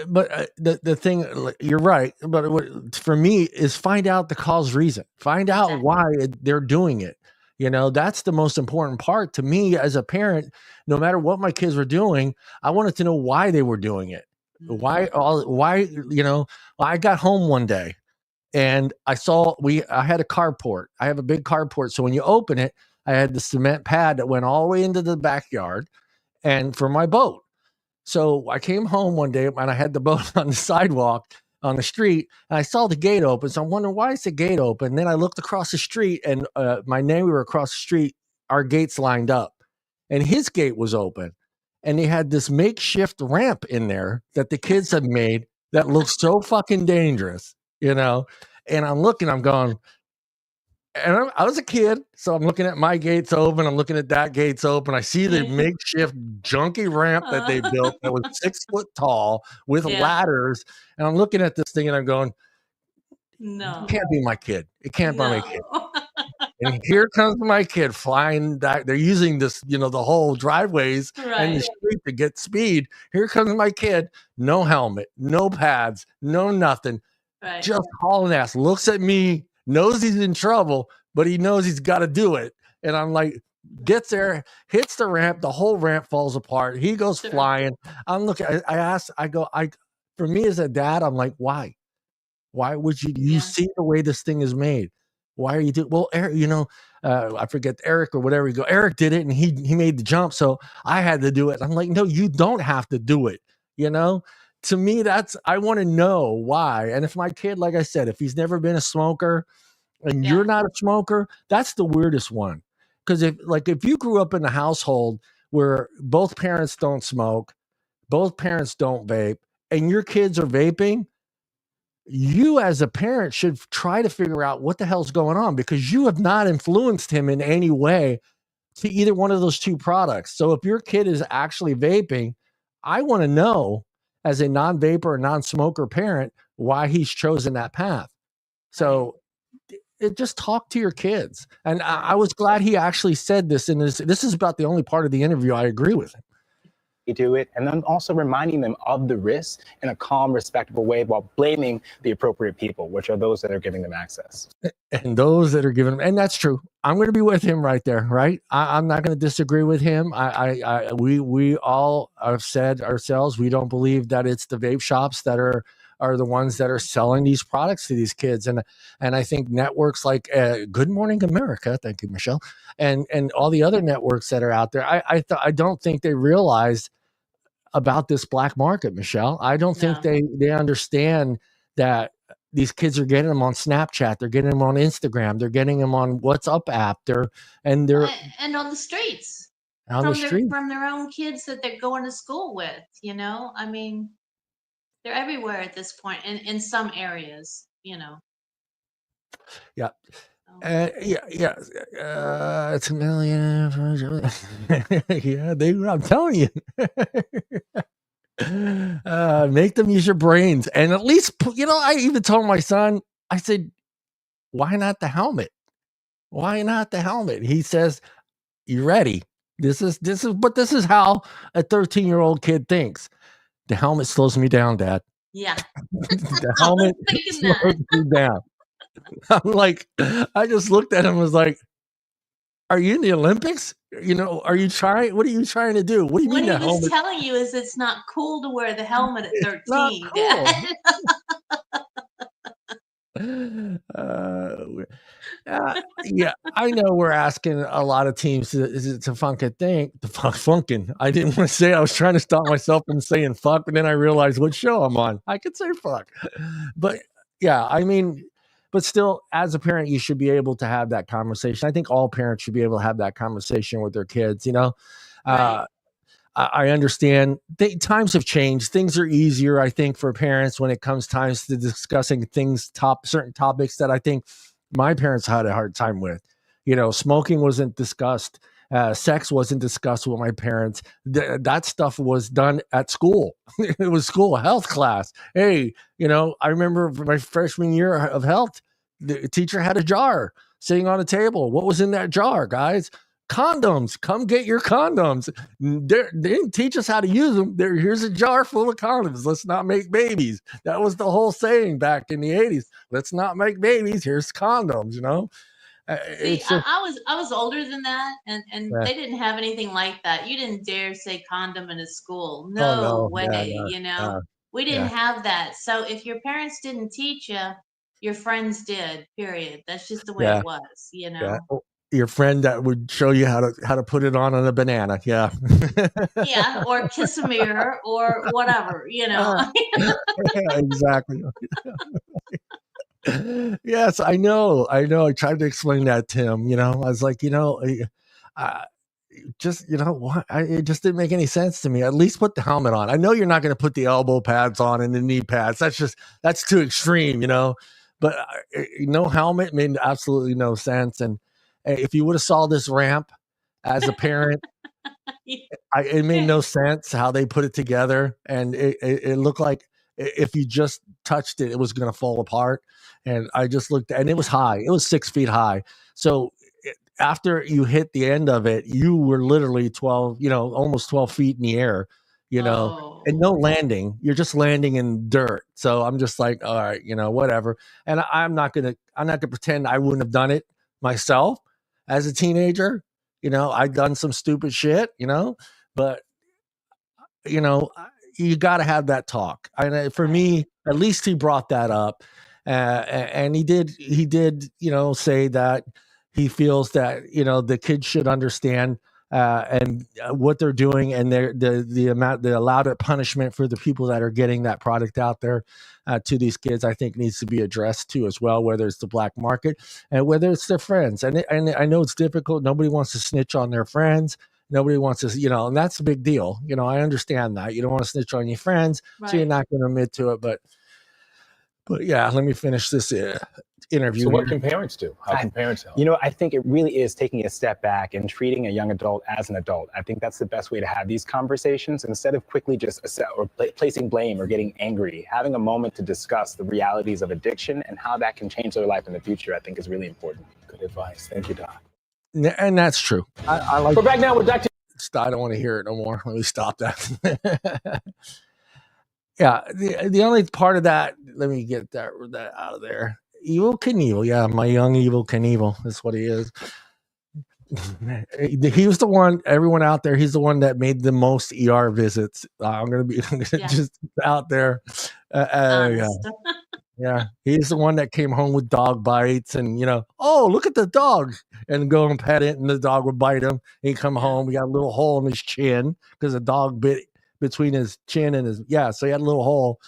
S1: But the thing, you're right. But for me is find out the cause reason. Find out why they're doing it. You know, that's the most important part to me as a parent. No matter what my kids were doing, I wanted to know why they were doing it. Why, you know, I got home one day and I had a carport. I have a big carport. So when you open it, I had the cement pad that went all the way into the backyard and for my boat. So I came home one day and I had the boat on the sidewalk on the street and I saw the gate open. So I'm wondering, why is the gate open? And then I looked across the street and my neighbor across the street, our gates lined up and his gate was open. And they had this makeshift ramp in there that the kids had made that looked so fucking dangerous, you know? And I'm looking, I'm going, and I was a kid, so I'm looking at my gates open. I'm looking at that gates open. I see the makeshift junky ramp that they built that was 6 foot tall with ladders. And I'm looking at this thing and I'm going, no, it can't be my kid. It can't be my kid. And here comes my kid flying back. They're using this, you know, the whole driveways and the street to get speed. Here comes my kid, no helmet, no pads, no nothing, just hauling ass. Looks at me, knows he's in trouble, but he knows he's got to do it. And I'm like, gets there, hits the ramp, the whole ramp falls apart. He goes flying. I'm looking, for me as a dad, I'm like, why? Why would you see the way this thing is made? Why are you doing? Well, Eric, you know, I forget Eric or whatever. You go, Eric did it and he made the jump. So I had to do it. I'm like, no, you don't have to do it. You know, to me, I want to know why. And if my kid, like I said, if he's never been a smoker and you're not a smoker, that's the weirdest one. Because if you grew up in a household where both parents don't smoke, both parents don't vape, and your kids are vaping, you as a parent should try to figure out what the hell's going on, because you have not influenced him in any way to either one of those two products. So if your kid is actually vaping, I want to know as a non-vapor or non-smoker parent why he's chosen that path. So just talk to your kids. And I was glad he actually said this. And this is about the only part of the interview I agree with him.
S4: Do it, and then also reminding them of the risks in a calm, respectable way while blaming the appropriate people, which are those that are giving them access.
S1: And those that are giving them, and that's true. I'm going to be with him right there, right? I'm not going to disagree with him. We all have said ourselves, we don't believe that it's the vape shops that are the ones that are selling these products to these kids. And I think networks like Good Morning America, thank you, Michelle, and all the other networks that are out there, I don't think they realized about this black market, Michelle. I don't think they understand that these kids are getting them on Snapchat, they're getting them on Instagram, they're getting them on WhatsApp app, and
S2: on the streets. From their own kids that they're going to school with, you know? I mean, they're everywhere at this point in some areas, you know.
S1: Yeah. It's a million. I'm telling you. Make them use your brains. And at least, you know, I even told my son, I said, why not the helmet? Why not the helmet? He says, you ready? This is how a 13-year-old kid thinks. The helmet slows me down, Dad.
S2: Yeah.
S1: The helmet slows me down. I'm like, I just looked at him and was like, are you in the Olympics? You know, what are you trying to do? What do you mean?
S2: What he was telling you is it's not cool to wear the helmet at 13.
S1: Not cool. Yeah, I know we're asking a lot of teams to funkin'. I didn't want to say. I was trying to stop myself from saying fuck, but then I realized what show I'm on. I could say fuck, but yeah, I mean, but still, as a parent, you should be able to have that conversation. I think all parents should be able to have that conversation with their kids.
S2: Right.
S1: I understand times have changed. Things are easier, I think, for parents when it comes times to discussing certain topics that I think my parents had a hard time with. Smoking wasn't discussed. Sex wasn't discussed with my parents. That stuff was done at school. It was school health class. Hey, I remember my freshman year of health, the teacher had a jar sitting on a table. What was in that jar, guys? Condoms. Come get your condoms. They didn't teach us how to use them. Here's a jar full of condoms. Let's not make babies. That was the whole saying back in the 80s. Let's not make babies. Here's condoms,
S2: See, I was older than that, and
S1: Yeah.
S2: they didn't have anything like that. You didn't dare say condom in a school.
S1: Oh,
S2: No
S1: no.
S2: way.
S1: Yeah.
S2: We didn't
S1: Yeah.
S2: have that. So if your parents didn't teach you, your friends did. Period. That's just the way
S1: Yeah.
S2: it was.
S1: Yeah. Your friend that would show you how to put it on a banana. Yeah.
S2: Yeah, or kiss a mirror or whatever.
S1: Yeah, exactly. Yes, I know. I tried to explain that to him. I was like, just what? It just didn't make any sense to me. At least put the helmet on. I know you're not going to put the elbow pads on and the knee pads. That's too extreme, But no helmet made absolutely no sense. And if you would have saw this ramp as a parent, it made no sense how they put it together, and it looked like if you just touched it, it was going to fall apart. And I just looked, and it was high. It was 6 feet high. So after you hit the end of it, you were literally 12, almost 12 feet in the air, and no landing. You're just landing in dirt. So I'm just like, all right, whatever. And I'm not gonna pretend I wouldn't have done it myself as a teenager. I've done some stupid shit, but you got to have that talk. And for me, at least he brought that up, and he did, say that he feels that the kids should understand and what they're doing, and the allowed punishment for the people that are getting that product out there to these kids, I think needs to be addressed too as well, whether it's the black market and whether it's their friends. And I know it's difficult. Nobody wants to snitch on their friends. Nobody wants to, and that's a big deal. I understand that you don't want to snitch on your friends, so you're not going to admit to it. But yeah, let me finish this interview.
S3: So what can parents do? How can parents help?
S4: I think it really is taking a step back and treating a young adult as an adult. I think that's the best way to have these conversations, instead of quickly just placing blame or getting angry. Having a moment to discuss the realities of addiction and how that can change their life in the future, I think is really important.
S3: Good advice. Thank you, Doc.
S1: And that's true. I like.
S3: We're back now with Dr.
S1: I don't want to hear it no more. Let me stop that. Yeah, the only part of that, let me get that out of there. Evel Knievel. Yeah, my young Evel Knievel. That's what he is. He was the one, everyone out there, he's the one that made the most ER visits. I'm going to be just out there. Yeah, he's the one that came home with dog bites and, oh, look at the dog, and go and pet it, and the dog would bite him. He'd come home, he got a little hole in his chin because the dog bit between his chin and so he had a little hole.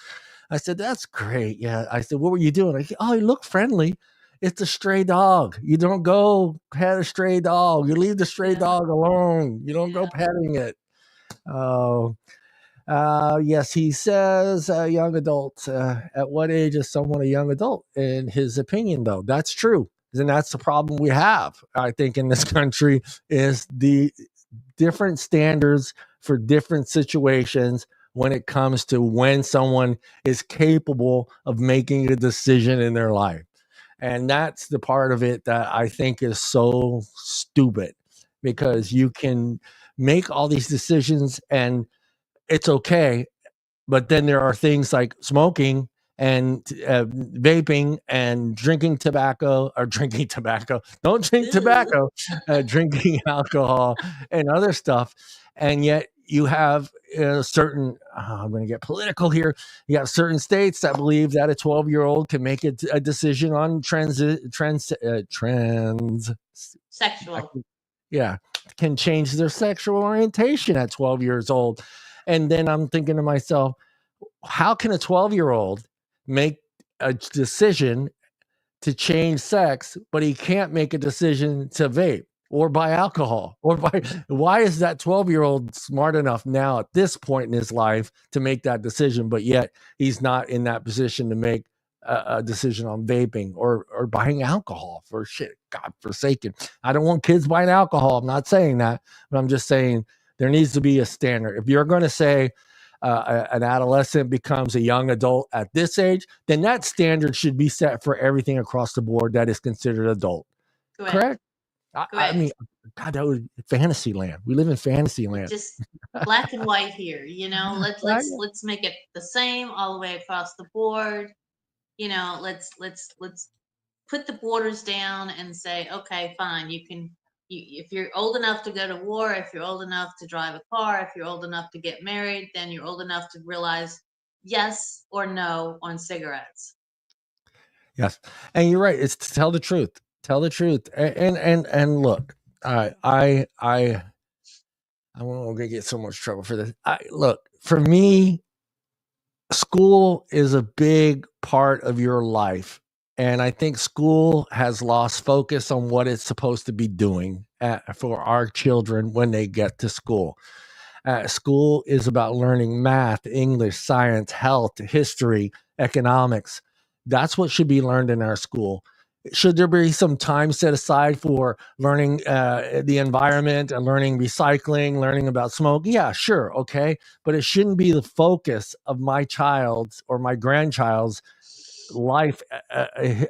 S1: I said, that's great. Yeah. I said, what were you doing? Oh, he looked friendly. It's a stray dog. You don't go pet a stray dog. You leave the stray dog alone. You don't go petting it. Oh. Yes, he says young adult. At what age is someone a young adult? In his opinion, though, that's true. And that's the problem we have, I think, in this country, is the different standards for different situations when it comes to when someone is capable of making a decision in their life. And that's the part of it that I think is so stupid, because you can make all these decisions and it's okay. But then there are things like smoking and vaping and drinking tobacco. Don't drink tobacco, drinking alcohol and other stuff. And yet you have certain, I'm going to get political here. You have certain states that believe that a 12-year-old can make a decision on
S2: sexual.
S1: Yeah, can change their sexual orientation at 12 years old. And then I'm thinking to myself, how can a 12-year-old make a decision to change sex, but he can't make a decision to vape or buy alcohol? Or why is that 12-year-old smart enough now at this point in his life to make that decision, but yet he's not in that position to make a decision on vaping or buying alcohol? For shit, God forsaken. I don't want kids buying alcohol. I'm not saying that, but I'm just saying there needs to be a standard. If you're going to say an adolescent becomes a young adult at this age, then that standard should be set for everything across the board that is considered adult. Correct? I mean, God, that was fantasy land. We live in fantasy land.
S2: Just black and white here, you know. Let's make it the same all the way across the board. You know, let's put the borders down and say, okay, fine, you can. If you're old enough to go to war, if you're old enough to drive a car, if you're old enough to get married, then you're old enough to realize yes or no on cigarettes.
S1: Yes, and you're right. It's to tell the truth. Tell the truth. And look, I won't get so much trouble for this. Look, for me, school is a big part of your life. And I think school has lost focus on what it's supposed to be doing for our children when they get to school. School is about learning math, English, science, health, history, economics. That's what should be learned in our school. Should there be some time set aside for learning the environment and learning recycling, learning about smoke? Yeah, sure. Okay. But it shouldn't be the focus of my child's or my grandchild's life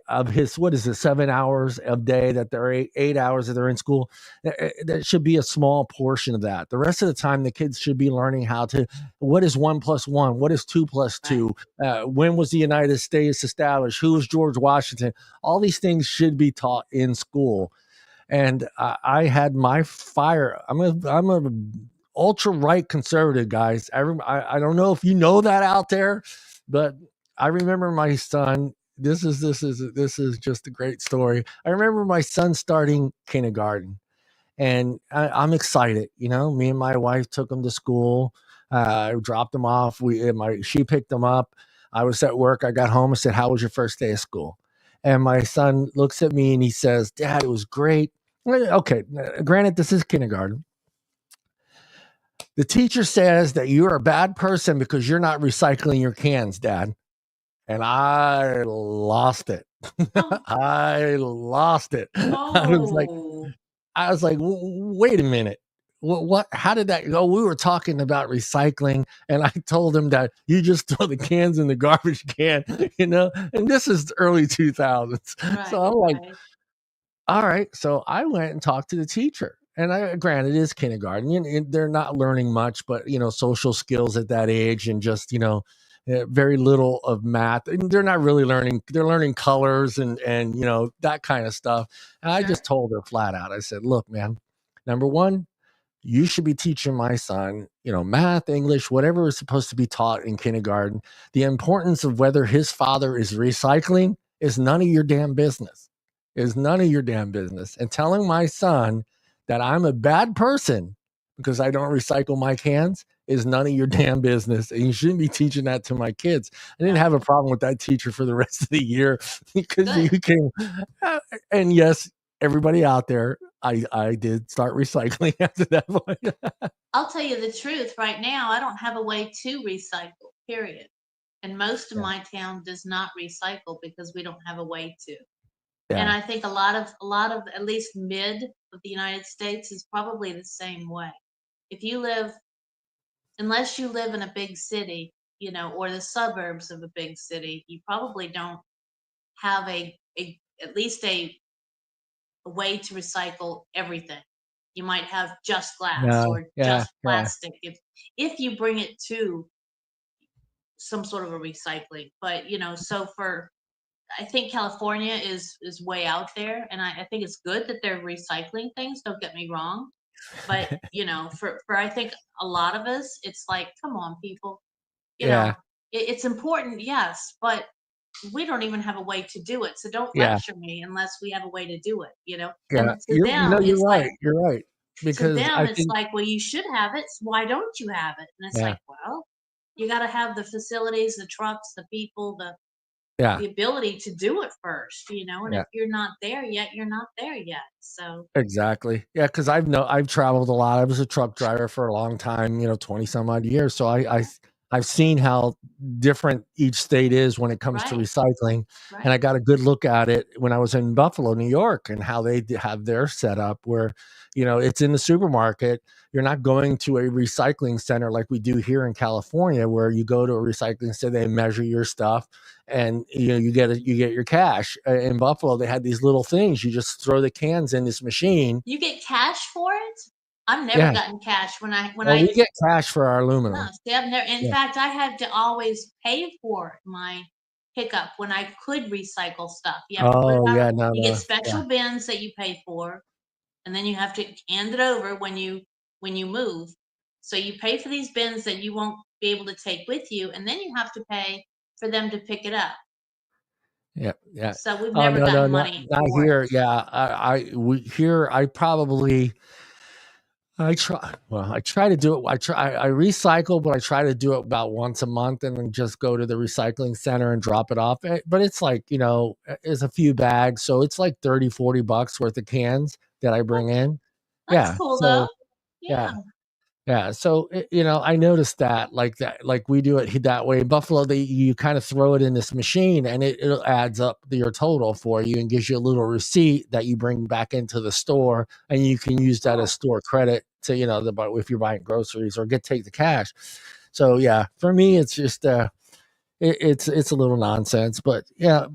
S1: of his, what is it, 7 hours a day that they're 8 hours that they're in school. That should be a small portion of that. The rest of the time, the kids should be learning what is 1 + 1, what is 2 + 2, when was the United States established, who was George Washington. All these things should be taught in school. And I had my fire. I'm a ultra right conservative, guys. I don't know if you know that out there, but I remember my son. This is just a great story. I remember my son starting kindergarten, and I'm excited. You know, me and my wife took him to school. Dropped him off. She picked him up. I was at work. I got home and said, "How was your first day of school?" And my son looks at me and he says, "Dad, it was great." Okay, granted, this is kindergarten. The teacher says that you're a bad person because you're not recycling your cans, Dad. And I lost it. I lost it.
S2: Oh.
S1: I was like, wait a minute. What? How did that go? We were talking about recycling, and I told him that you just throw the cans in the garbage can, you know. And this is early 2000s,
S2: Right,
S1: so I'm like, all right. So I went and talked to the teacher. And granted, it is kindergarten. They're not learning much, but, you know, social skills at that age and just, you know, very little of math. And they're not really learning. They're learning colors and you know, that kind of stuff. And I just told her flat out, I said, look, man, number one, you should be teaching my son, you know, math, English, whatever is supposed to be taught in kindergarten. The importance of whether his father is recycling is none of your damn business. Is none of your damn business. And telling my son that I'm a bad person because I don't recycle my cans is none of your damn business. And you shouldn't be teaching that to my kids. I didn't have a problem with that teacher for the rest of the year because you can. And yes, everybody out there, I did start recycling after that point.
S2: I'll tell you the truth. Right now, I don't have a way to recycle, period. And most of my town does not recycle because we don't have a way to. Yeah. And I think a lot of at least mid of the United States is probably the same way. If you live, unless you live in a big city, you know, or the suburbs of a big city, you probably don't have at least a way to recycle everything. You might have just glass or just plastic if you bring it to some sort of a recycling. But, you know, so I think California is way out there, and I think it's good that they're recycling things. Don't get me wrong, But for I think a lot of us, it's like, come on, people,
S1: Yeah.
S2: it's important, yes, but we don't even have a way to do it. So don't
S1: Yeah.
S2: lecture me unless we have a way to do it,
S1: Yeah.
S2: And to them,
S1: You're
S2: it's
S1: right.
S2: like,
S1: You're right.
S2: to
S1: Because
S2: them,
S1: I
S2: it's
S1: think,
S2: like, well, you should have it. So why don't you have it? And it's
S1: yeah.
S2: like, well, you got to have the facilities, the trucks, the people,
S1: Yeah.
S2: the ability to do it first, and
S1: Yeah.
S2: if you're not there yet, you're not there yet. So
S1: Exactly. Yeah. Cause I've traveled a lot. I was a truck driver for a long time, 20 some odd years. So I've seen how different each state is when it comes to
S2: right,
S1: recycling. And I
S2: right.
S1: got a good look at it when I was in Buffalo, New York, and how they have their setup where, it's in the supermarket. You're not going to a recycling center like we do here in California, where you go to a recycling center, they measure your stuff, and you get your cash. In Buffalo, they had these little things. You just throw the cans in this machine.
S2: You get cash for it? I've never
S1: Yeah.
S2: gotten cash when
S1: Well,
S2: I
S1: we get cash for our
S2: no,
S1: aluminum.
S2: see, I've never. In
S1: Yeah.
S2: fact, I had to always pay for my pickup when I could recycle stuff. You have to put it
S1: Oh
S2: out.
S1: yeah, no,
S2: You get
S1: no. Yeah.
S2: special bins that you pay for, and then you have to hand it over when you move. So you pay for these bins that you won't be able to take with you, and then you have to pay for them to pick it up.
S1: Yeah, yeah.
S2: So we've
S1: Oh
S2: never
S1: no,
S2: gotten
S1: not
S2: money
S1: not
S2: for
S1: here.
S2: it.
S1: Yeah, here I probably I try. Well, I try to do it. I recycle, but I try to do it about once a month, and then just go to the recycling center and drop it off. But it's like, it's a few bags, so it's like $30-$40 worth of cans that I bring in.
S2: That's
S1: Yeah.
S2: cool though.
S1: So
S2: Yeah.
S1: yeah. Yeah, so I noticed that, like we do it that way in Buffalo. You kind of throw it in this machine, and it adds up your total for you and gives you a little receipt that you bring back into the store, and you can use that as store credit to if you're buying groceries or take the cash. So yeah, for me it's just it's a little nonsense, but yeah.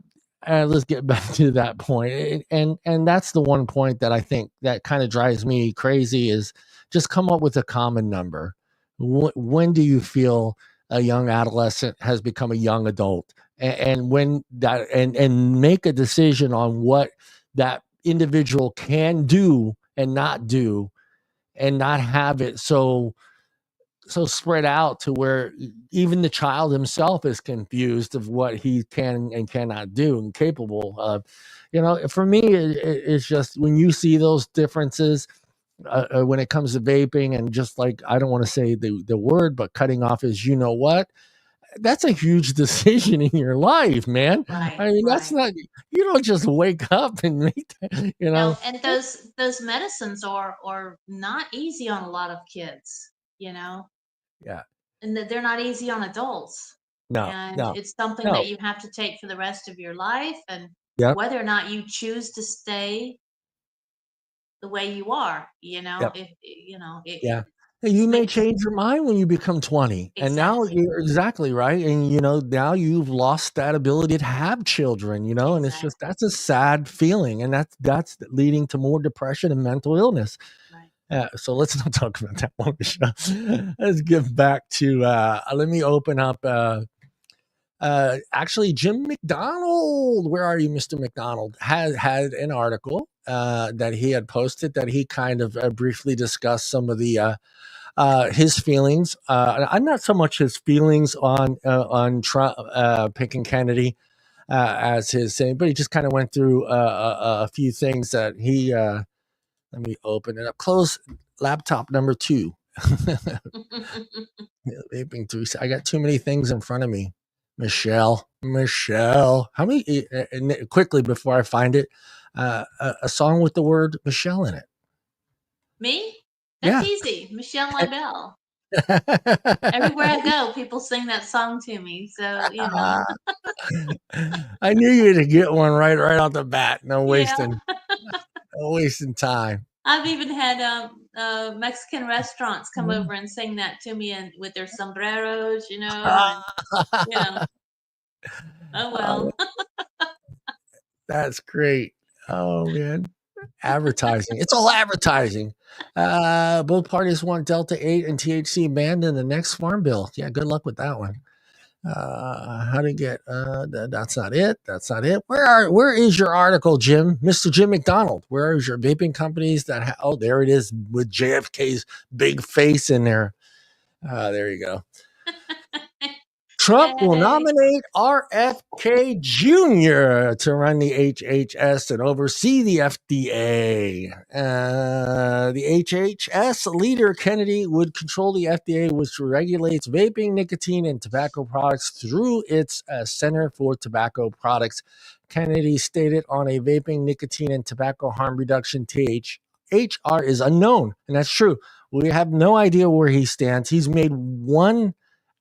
S1: Let's get back to that point, and that's the one point that I think that kind of drives me crazy is just come up with a common number. When do you feel a young adolescent has become a young adult, and when that and make a decision on what that individual can do and not do, and not have it so spread out to where even the child himself is confused of what he can and cannot do and capable of. For me, it's just when you see those differences when it comes to vaping, and just like, I don't want to say the word, but cutting off is, that's a huge decision in your life, man.
S2: Right.
S1: I mean, that's
S2: Right.
S1: not, you don't just wake up and make that,
S2: No, and those medicines are not easy on a lot of kids,
S1: Yeah.
S2: and that they're not easy on adults.
S1: No,
S2: And
S1: no,
S2: it's something
S1: no.
S2: that you have to take for the rest of your life, and
S1: Yep.
S2: whether or not you choose to stay the way you are,
S1: Yep.
S2: if
S1: Yeah. And you may
S2: makes
S1: change your mind when you become 20. And now
S2: exactly,
S1: you're exactly right. And now you've lost that ability to have children, and it's just,
S2: exactly,
S1: that's a sad feeling. And that's leading to more depression and mental illness.
S2: right.
S1: So let's not talk about that one, Michelle. Let's get back to let me open up actually, Jim McDonald, where are you, Mr. McDonald, had an article that he had posted that he kind of briefly discussed some of the his feelings. I'm not so much his feelings on Trump picking Kennedy as his saying, but he just kind of went through a few things that he. Let me open it up. Close laptop number 2. Vaping 3. I got too many things in front of me. Michelle, how many? Quickly before I find it, a song with the word Michelle in it.
S2: Me?
S1: Yeah.
S2: That's easy. Michelle Labelle. Everywhere I go, people sing that song to me. So
S1: I knew you to get one right off the bat. No
S2: yeah.
S1: wasting time.
S2: I've even had Mexican restaurants come over and sing that to me, and with their sombreros, and oh well.
S1: That's great. Oh man. Advertising. It's all advertising. Both parties want Delta 8 and THC banned in the next farm bill. Yeah, good luck with that one. How to get that's not it. That's not it. Where is your article, Jim? Mr. Jim McDonald. Where is your vaping companies that oh, there it is with JFK's big face in there. There you go. Trump will nominate RFK Jr. to run the HHS and oversee the FDA. The HHS leader, Kennedy, would control the FDA, which regulates vaping, nicotine, and tobacco products through its Center for Tobacco Products. Kennedy stated on a vaping, nicotine, and tobacco harm reduction THR is unknown. And that's true. We have no idea where he stands. He's made one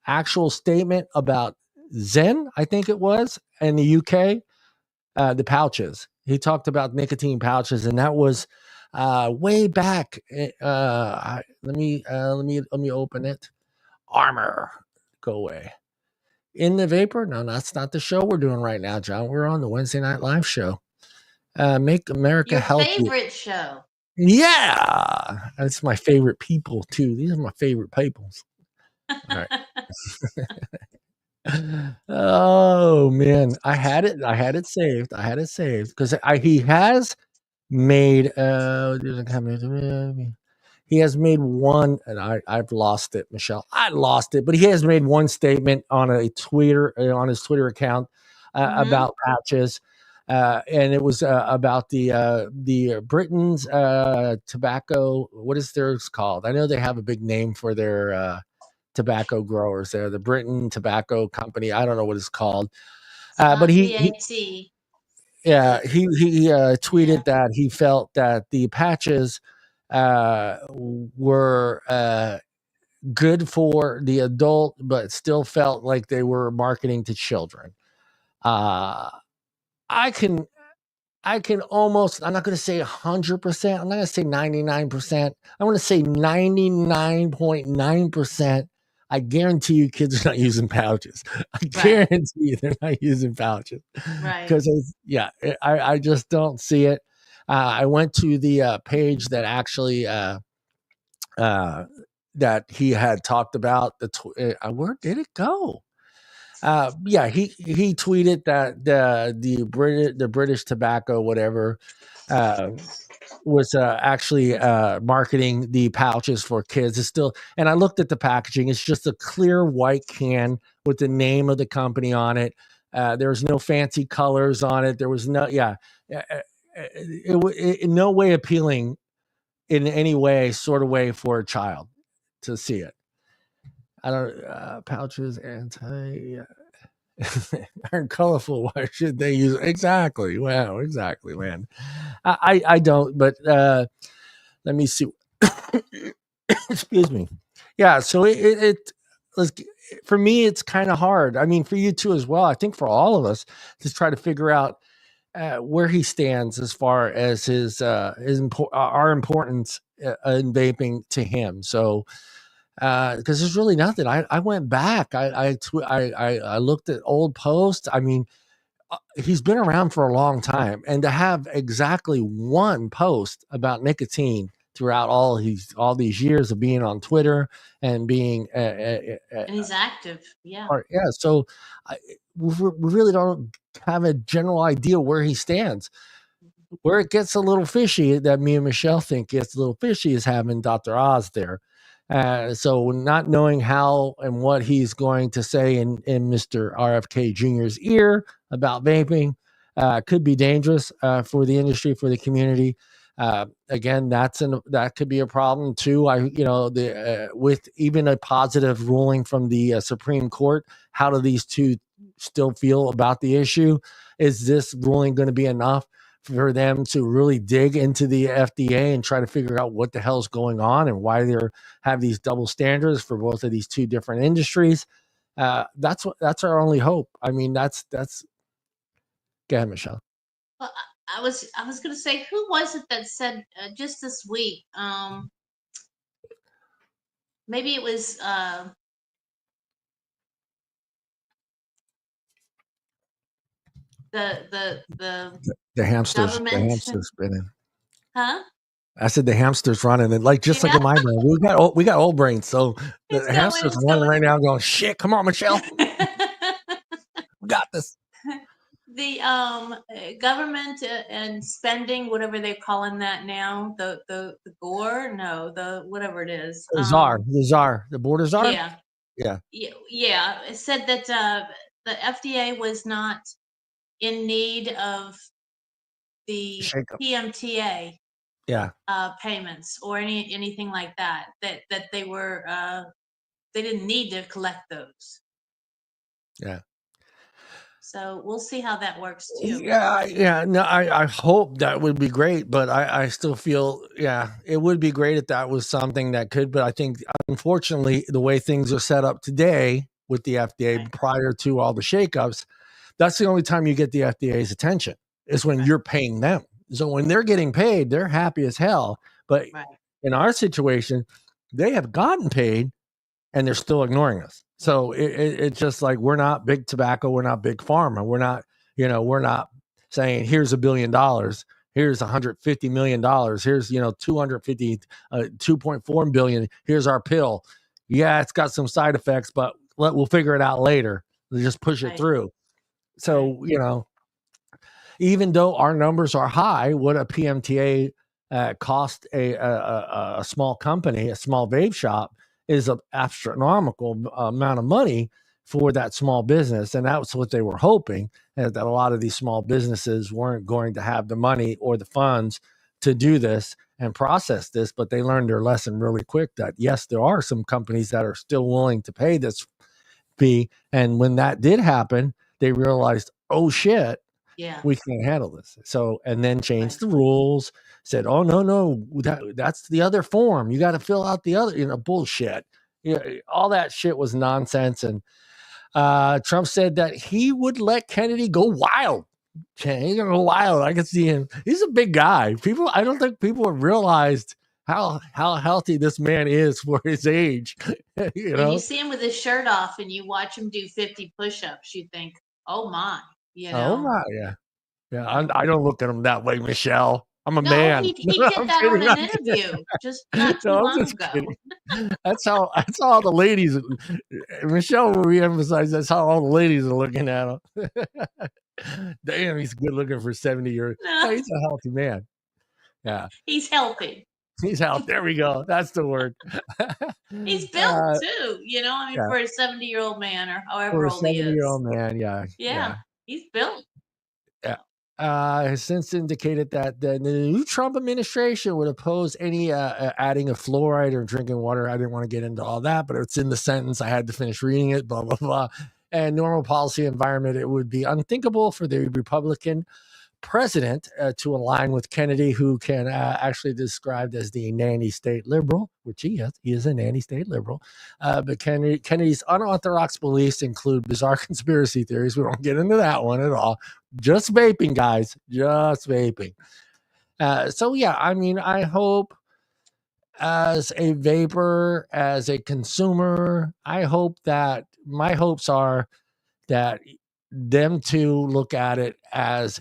S1: actual statement about Zen, I think it was, in the UK, the pouches. He talked about nicotine pouches, and that was way back. Let me open it. Armor, go away. In the Vapor? No, that's not the show we're doing right now, John. We're on the Wednesday Night Live show. Make America Healthy.
S2: Your favorite show.
S1: Yeah, that's my favorite people too. These are my favorite peoples. All right. Oh man, I had it saved because he has made he has made one, and I've lost it, Michelle. I lost it, but he has made one statement on a Twitter on his Twitter account about patches. And it was about the Britain's tobacco. What is theirs called? I know they have a big name for their tobacco growers there, the Britain Tobacco Company. I don't know what it's called. But he tweeted that he felt that the patches were good for the adult, but still felt like they were marketing to children. I can almost, I'm not going to say 100%. I'm not going to say 99%. I want to say 99.9%. I guarantee you kids are not using pouches. I guarantee you they're not using pouches.
S2: Right.
S1: Because, I just don't see it. I went to the page that actually that he had talked about. Where did it go? He tweeted that the British tobacco, whatever, was actually marketing the pouches for kids. It's still, and I looked at the packaging. It's just a clear white can with the name of the company on it. There's no fancy colors on it. There was no, in no way appealing in any way, sort of way for a child to see it. I don't pouches aren't colorful. Why should they use exactly? Wow, exactly, man. I don't, but let me see. Excuse me. Yeah, so for me, it's kind of hard. I mean, for you too as well. I think for all of us to try to figure out where he stands as far as our importance in vaping to him. So. Because there's really nothing. I went back. I looked at old posts. I mean, he's been around for a long time, and to have exactly one post about nicotine throughout all these years of being on Twitter and being
S2: and he's active,
S1: So we really don't have a general idea where he stands. Where it gets a little fishy, that me and Michelle think gets a little fishy, is having Dr. Oz there. So not knowing how and what he's going to say in Mr. RFK Jr.'s ear about vaping could be dangerous for the industry, for the community. Again, that could be a problem too. With even a positive ruling from the Supreme Court, how do these two still feel about the issue? Is this ruling going to be enough for them to really dig into the FDA and try to figure out what the hell's going on and why they have these double standards for both of these two different industries? That's our only hope. I mean, that's. Go ahead, Michelle.
S2: Well, I was going to say, who was it that said just this week? Maybe it was. The
S1: hamsters spinning.
S2: Huh?
S1: I said the hamster's running, and like in my brain, we got old brains, so the hamster's running right now, going, "Shit, come on, Michelle." got this.
S2: The government and spending, whatever they're calling that now, the gore, no, the whatever it is,
S1: the border czar.
S2: Yeah. It said that the FDA was not in need of the PMTA payments or anything like that. That they were they didn't need to collect those.
S1: Yeah.
S2: So we'll see how that works too.
S1: Yeah. No, I hope that would be great, but I still feel, it would be great if that was something that could, but I think unfortunately the way things are set up today with the FDA prior to all the shakeups, that's the only time you get the FDA's attention is when you're paying them. So when they're getting paid, they're happy as hell. But in our situation, they have gotten paid and they're still ignoring us. So it's just like, we're not big tobacco. We're not big pharma. We're not, we're not saying, here's $1 billion. Here's $150 million. Here's, 2.4 billion. Here's our pill. Yeah, it's got some side effects, but we'll figure it out later. We'll just push it through. So, even though our numbers are high, what a PMTA cost a small company, a small vape shop, is an astronomical amount of money for that small business. And that's what they were hoping, that a lot of these small businesses weren't going to have the money or the funds to do this and process this. But they learned their lesson really quick that, yes, there are some companies that are still willing to pay this fee. And when that did happen, they realized, oh, shit. We can't handle this. So, and then changed the rules, said, oh, no, that's the other form. You got to fill out the other, bullshit. All that shit was nonsense. And Trump said that he would let Kennedy go wild. He's gonna go wild. I can see him. He's a big guy. I don't think people have realized how healthy this man is for his age.
S2: When you see him with his shirt off and you watch him do 50 push-ups, you think, oh my.
S1: Oh my, yeah. I don't look at him that way, Michelle. I'm a man.
S2: He did that on an interview just not too long ago.
S1: That's how all the ladies. Michelle will reemphasize that's how all the ladies are looking at him. Damn, he's good looking for 70 years. No, he's a healthy man. Yeah,
S2: he's healthy.
S1: He's healthy. There we go. That's the word.
S2: He's built too. For a 70-year-old man or however old he is.
S1: 70-year-old man,
S2: yeah. He's built.
S1: Yeah. Has since indicated that the new Trump administration would oppose any adding of fluoride or drinking water. I didn't want to get into all that, but it's in the sentence. I had to finish reading it, blah, blah, blah. And normal policy environment, it would be unthinkable for the Republican president to align with Kennedy, who can actually described as the nanny state liberal, which he is. He is a nanny state liberal. But Kennedy's unorthodox beliefs include bizarre conspiracy theories. We won't get into that one at all. Just vaping, guys. Just vaping. I hope as a vapor, as a consumer, I hope that my hopes are that them to look at it as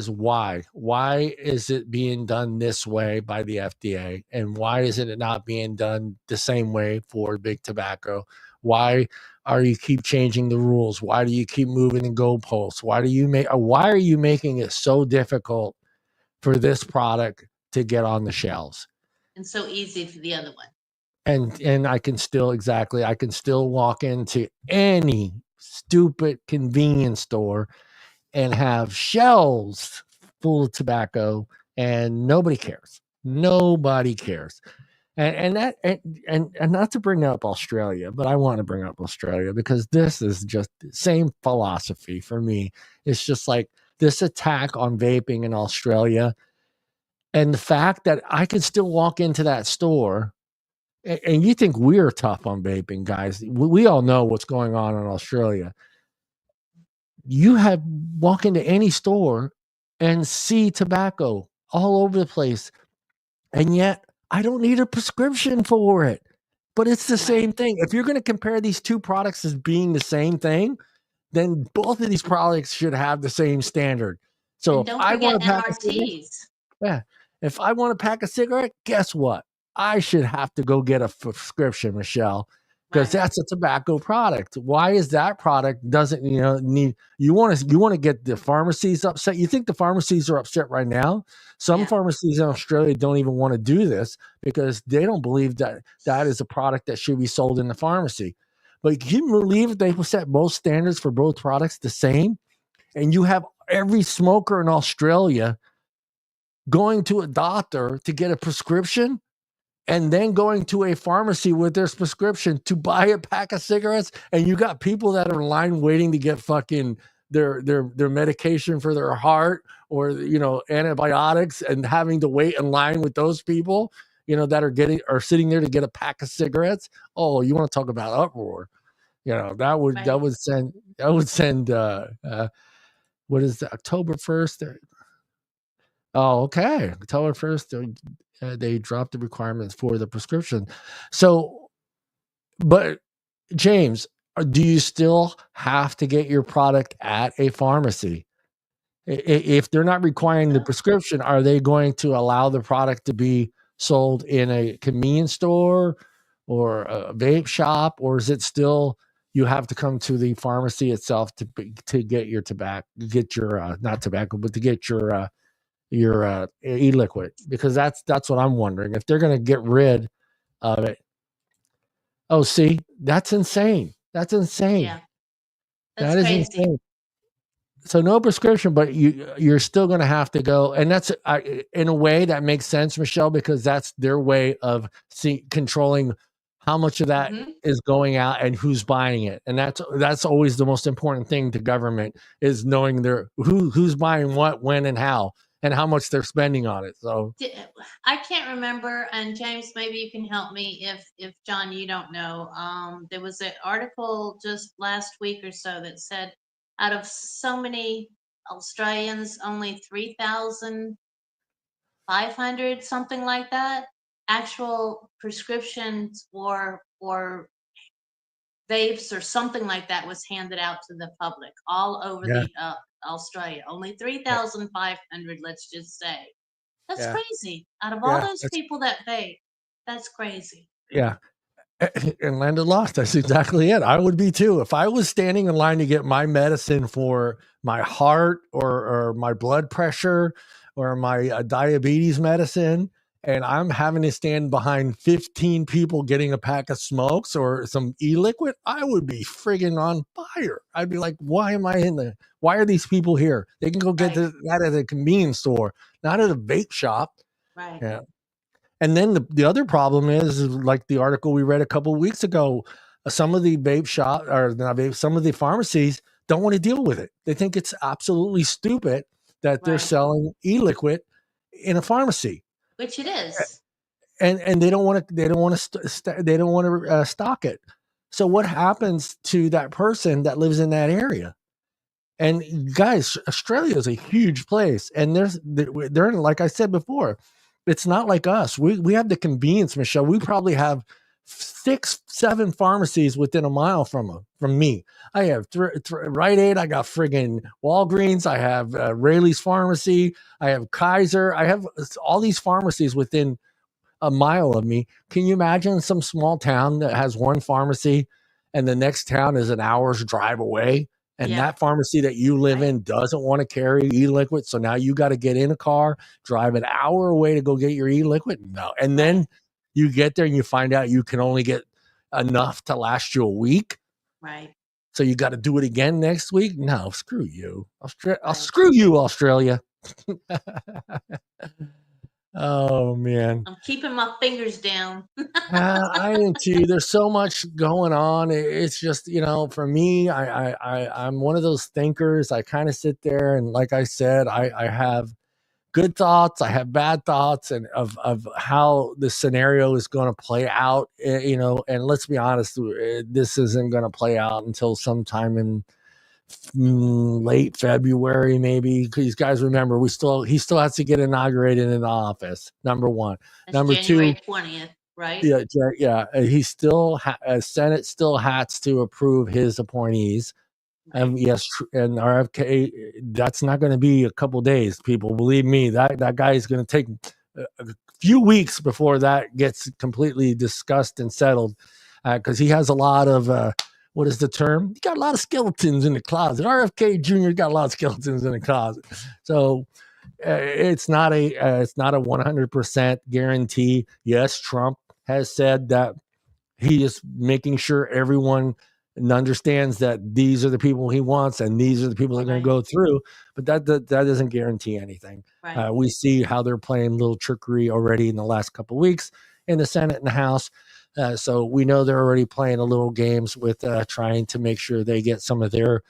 S1: why is it being done this way by the FDA, and why is it not being done the same way for big tobacco? Why are you keep changing the rules? Why do you keep moving the goalposts? Why are you making it so difficult for this product to get on the shelves
S2: and so easy for the other one?
S1: And I can still walk into any stupid convenience store and have shelves full of tobacco, and nobody cares. Nobody cares. And not to bring up Australia, but I want to bring up Australia because this is just the same philosophy for me. It's just like this attack on vaping in Australia, and the fact that I can still walk into that store, and you think we're tough on vaping, guys. We all know what's going on in Australia. You walk into any store and see tobacco all over the place. And yet I don't need a prescription for it, but it's the same thing. If you're going to compare these two products as being the same thing, then both of these products should have the same standard. So
S2: and don't forget MRTs.
S1: If I want to pack a cigarette, guess what? I should have to go get a prescription, Michelle. because that's a tobacco product. Why is that product doesn't need? You want to get the pharmacies upset. You think the pharmacies are upset right now? Some pharmacies in Australia don't even want to do this because they don't believe that is a product that should be sold in the pharmacy. But can you believe they set both standards for both products the same? And you have every smoker in Australia going to a doctor to get a prescription and then going to a pharmacy with their prescription to buy a pack of cigarettes. And you got people that are in line waiting to get fucking their medication for their heart or, antibiotics and having to wait in line with those people, that are sitting there to get a pack of cigarettes. Oh, you want to talk about uproar? That would send what is that, October 1st? Oh, okay. October 1st, they dropped the requirements for the prescription. So, but James, do you still have to get your product at a pharmacy? If they're not requiring the prescription, are they going to allow the product to be sold in a convenience store or a vape shop, or is it still you have to come to the pharmacy itself to get your tobacco, not tobacco, but to get your e-liquid? Because that's what I'm wondering, if they're going to get rid of it. Oh, see, that's insane. That's insane.
S2: Yeah,
S1: that is crazy. Insane. So no prescription, but you're still going to have to go, and that's in a way that makes sense, Michelle, because that's their way of controlling how much of that is going out and who's buying it. And that's always the most important thing to government, is knowing who's buying what, when, and how much they're spending on it. So
S2: I can't remember, and James, maybe you can help me if John, you don't know. There was an article just last week or so that said out of so many Australians, only 3,500, something like that, actual prescriptions or vapes or something like that was handed out to the public all over the Australia. Only 3,500, let's just say. That's crazy. Out of all those people that vape, that's crazy.
S1: Yeah. And landed lost. That's exactly it. I would be too. If I was standing in line to get my medicine for my heart or my blood pressure or my diabetes medicine, and I'm having to stand behind 15 people getting a pack of smokes or some e-liquid, I would be friggin' on fire. I'd be like, why are these people here? They can go get that at a convenience store, not at a vape shop.
S2: Right.
S1: Yeah. And then the other problem is like the article we read a couple of weeks ago, some of the vape shop or not vape, some of the pharmacies don't want to deal with it. They think it's absolutely stupid that they're selling e-liquid in a pharmacy,
S2: which it is.
S1: And they don't want to stock it. So what happens to that person that lives in that area? And guys, Australia is a huge place, and they're like I said before, it's not like us. We have the convenience, Michelle. We probably have 6-7 pharmacies within a mile from me. I have Rite Aid. I got friggin' Walgreens. I have Rayleigh's Pharmacy. I have Kaiser. I have all these pharmacies within a mile of me. Can you imagine some small town that has one pharmacy and the next town is an hour's drive away? And that pharmacy that you live in doesn't want to carry e-liquid. So now you got to get in a car, drive an hour away to go get your e-liquid. No. And then you get there and you find out you can only get enough to last you a week.
S2: Right.
S1: So you got to do it again next week. No, screw you. I'll screw you, Australia. Oh man,
S2: I'm keeping my fingers down.
S1: I am too. There's so much going on. It's just, for me, I'm one of those thinkers. I kind of sit there and, like I said, I have good thoughts, I have bad thoughts, and of how the scenario is going to play out. And let's be honest, this isn't going to play out until sometime in late February, maybe, because guys, remember, he still has to get inaugurated in office. Number one.
S2: That's
S1: Number
S2: January
S1: two,
S2: 20th, right?
S1: Yeah. He still Senate still has to approve his appointees. And yes, and RFK, that's not going to be a couple days. People, believe me, that guy is going to take a few weeks before that gets completely discussed and settled. because he has a lot of what is the term? He got a lot of skeletons in the closet. RFK Jr. got a lot of skeletons in the closet. So it's not a 100% guarantee. Yes, Trump has said that he is making sure everyone understands that these are the people he wants and these are the people that are going to go through, but that doesn't guarantee anything.
S2: Right.
S1: We see how they're playing little trickery already in the last couple of weeks in the Senate and the House. So we know they're already playing a little games with trying to make sure they get some of their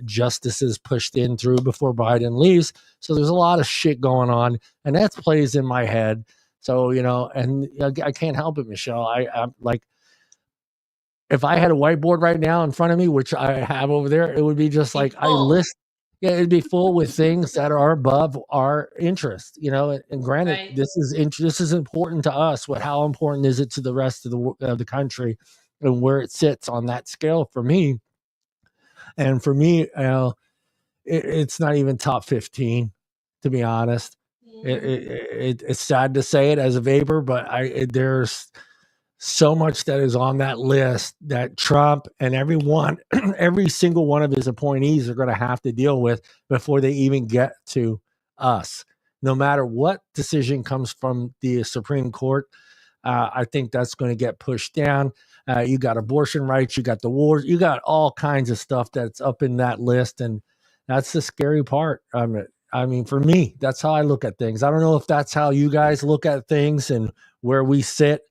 S1: justices pushed in through before Biden leaves. So there's a lot of shit going on, and that plays in my head. So, and I can't help it, Michelle. I'm like, if I had a whiteboard right now in front of me, which I have over there, it would be just like I list. Yeah, it'd be full with things that are above our interest, and granted, this is important to us. How important is it to the rest of the country, and where it sits on that scale for me? And for me, it's not even top 15, to be honest. It's sad to say it as a vapor, but there's so much that is on that list that Trump and every single one of his appointees are going to have to deal with before they even get to us. No matter what decision comes from the Supreme Court, I think that's going to get pushed down. You got abortion rights, you got the wars, you got all kinds of stuff that's up in that list. And that's the scary part. I mean, for me, that's how I look at things. I don't know if that's how you guys look at things and where we sit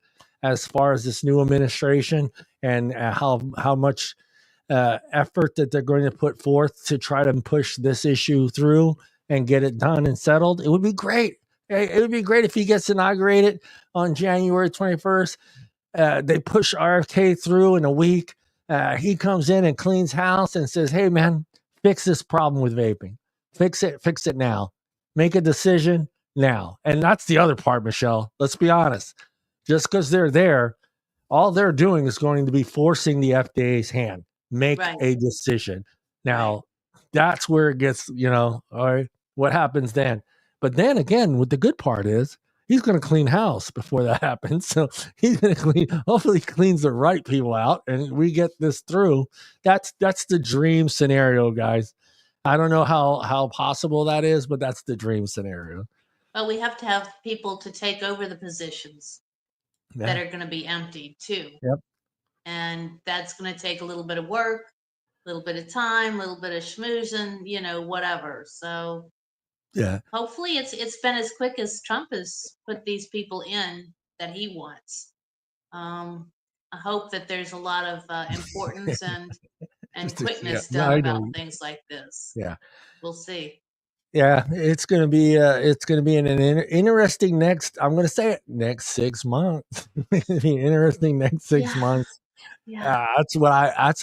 S1: as far as this new administration and how much effort that they're going to put forth to try to push this issue through and get it done and settled. It would be great. It would be great if he gets inaugurated on January 21st. They push RFK through in a week. He comes in and cleans house and says, hey, man, fix this problem with vaping. Fix it now. Make a decision now. And that's the other part, Michelle. Let's be honest. Just because they're there, all they're doing is going to be forcing the FDA's hand. Make a decision. Now, that's where it gets, all right, what happens then? But then again, what the good part is, he's going to clean house before that happens. So he's going to hopefully cleans the right people out and we get this through. That's the dream scenario, guys. I don't know how possible that is, but that's the dream scenario.
S2: But we have to have people to take over the positions that are going to be emptied too.
S1: Yep.
S2: And that's going to take a little bit of work, a little bit of time, a little bit of schmoozing, whatever. So
S1: yeah,
S2: hopefully it's been as quick as Trump has put these people in that he wants. I hope that there's a lot of importance and quickness done about things like this.
S1: Yeah,
S2: we'll see.
S1: Yeah, it's gonna be an interesting next. I'm gonna say it, next 6 months. It's gonna be interesting next 6 months.
S2: Yeah,
S1: that's what I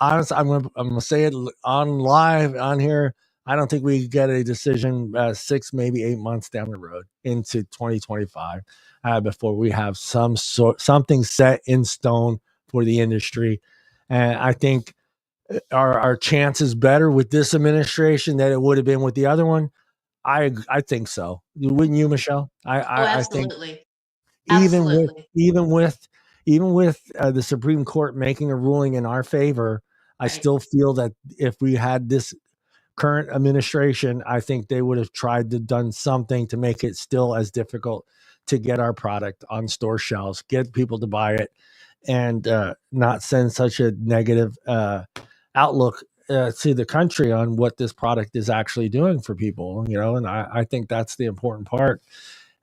S1: honestly I'm gonna say it on live on here. I don't think we get a decision 6, maybe 8 months down the road into 2025 before we have something set in stone for the industry. And I think our chances better with this administration than it would have been with the other one. I think so. Wouldn't you, Michelle?
S2: absolutely.
S1: I think even with the Supreme Court making a ruling in our favor, I still feel that if we had this current administration, I think they would have tried to done something to make it still as difficult to get our product on store shelves, get people to buy it, and not send such a negative outlook to the country on what this product is actually doing for people, and I think that's the important part.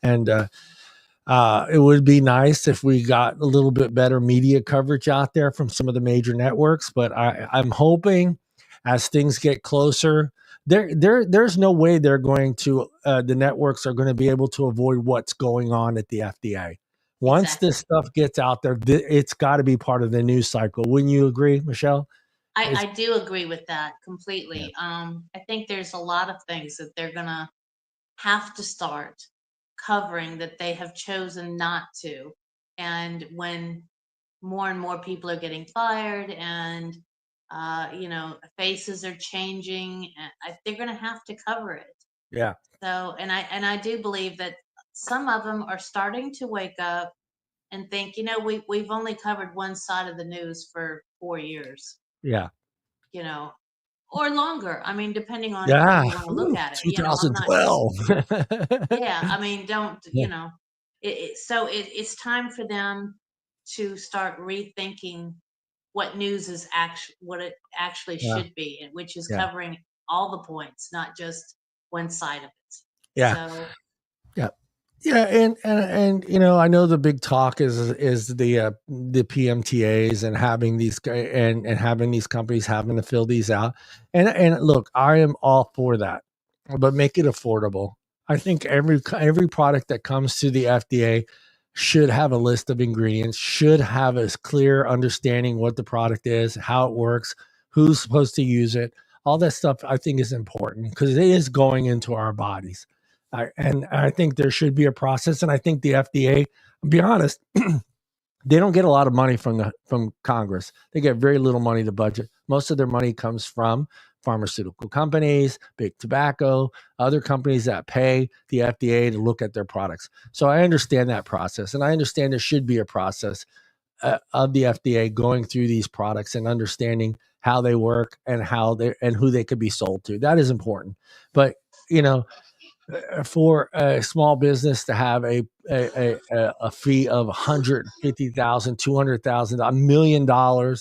S1: And it would be nice if we got a little bit better media coverage out there from some of the major networks, but I'm hoping as things get closer, there's no way they're going to, the networks are going to be able to avoid what's going on at the FDA. Once this stuff gets out there, it's got to be part of the news cycle. Wouldn't you agree, Michelle?
S2: I do agree with that completely. Yeah. I think there's a lot of things that they're going to have to start covering that they have chosen not to. And when more and more people are getting fired and, faces are changing, they're going to have to cover it.
S1: Yeah.
S2: So, and I do believe that some of them are starting to wake up and think, you know, we've only covered one side of the news for 4 years,
S1: Yeah.
S2: you know, or longer. I mean, depending on how
S1: Yeah.
S2: you want to look at it. You know, I'm not.
S1: 2012.
S2: Yeah, I mean, don't,
S1: Yeah.
S2: you know, it's time for them to start rethinking what news is what it actually
S1: Yeah.
S2: should be, and which is
S1: Yeah.
S2: covering all the points, not just one side of it.
S1: Yeah.
S2: So
S1: Yeah. Yeah, and you know, I know the big talk is the PMTAs and having these and having these companies having to fill these out. And look, I am all for that, but make it affordable. I think every product that comes to the FDA should have a list of ingredients, should have a clear understanding what the product is, how it works, who's supposed to use it. All that stuff I think is important because it is going into our bodies. And I think there should be a process. And I think the FDA, I'll be honest, they don't get a lot of money from Congress. They get very little money to budget. Most of their money comes from pharmaceutical companies, big tobacco, other companies that pay the FDA to look at their products. So I understand that process. And I understand there should be a process of the FDA going through these products and understanding how they work and who they could be sold to. That is important. But, you know, for a small business to have a fee of $150,000, $200,000, $1 million,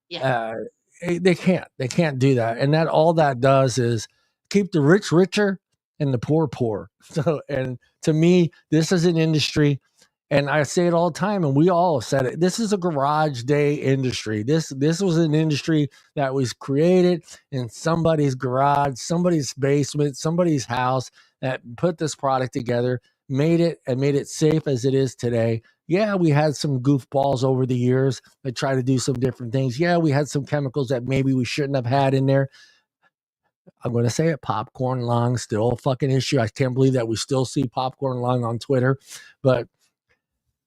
S2: yeah,
S1: they can't do that. And that all that does is keep the rich richer and the poor poor. So, and to me, this is an industry, and I say it all the time, and we all said it. This is a garage day industry. This was an industry that was created in somebody's garage, somebody's basement, somebody's house, that put this product together, made it safe as it is today. Yeah, we had some goofballs over the years that try to do some different things. Yeah, we had some chemicals that maybe we shouldn't have had in there. I'm going to say it, popcorn lung, still a fucking issue. I can't believe that we still see popcorn lung on Twitter. But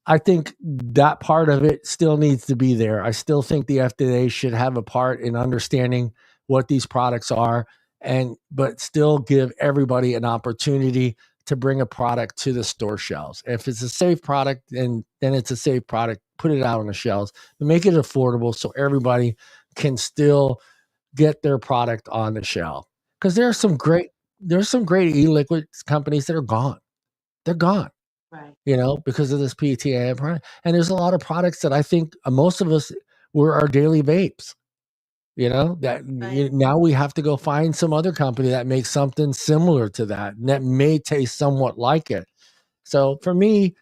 S1: I think that part of it still needs to be there. I still think the FDA should have a part in understanding what these products are, but still give everybody an opportunity to bring a product to the store shelves. If it's a safe product, then it's a safe product. Put it out on the shelves, but make it affordable so everybody can still get their product on the shelf. Because there's some great e-liquid companies that are gone. They're gone.
S2: right.
S1: You know, because of this PTA. And there's a lot of products that I think most of us were our daily vapes. You know, that
S2: Right.
S1: now we have to go find some other company that makes something similar to that and that may taste somewhat like it. So for me,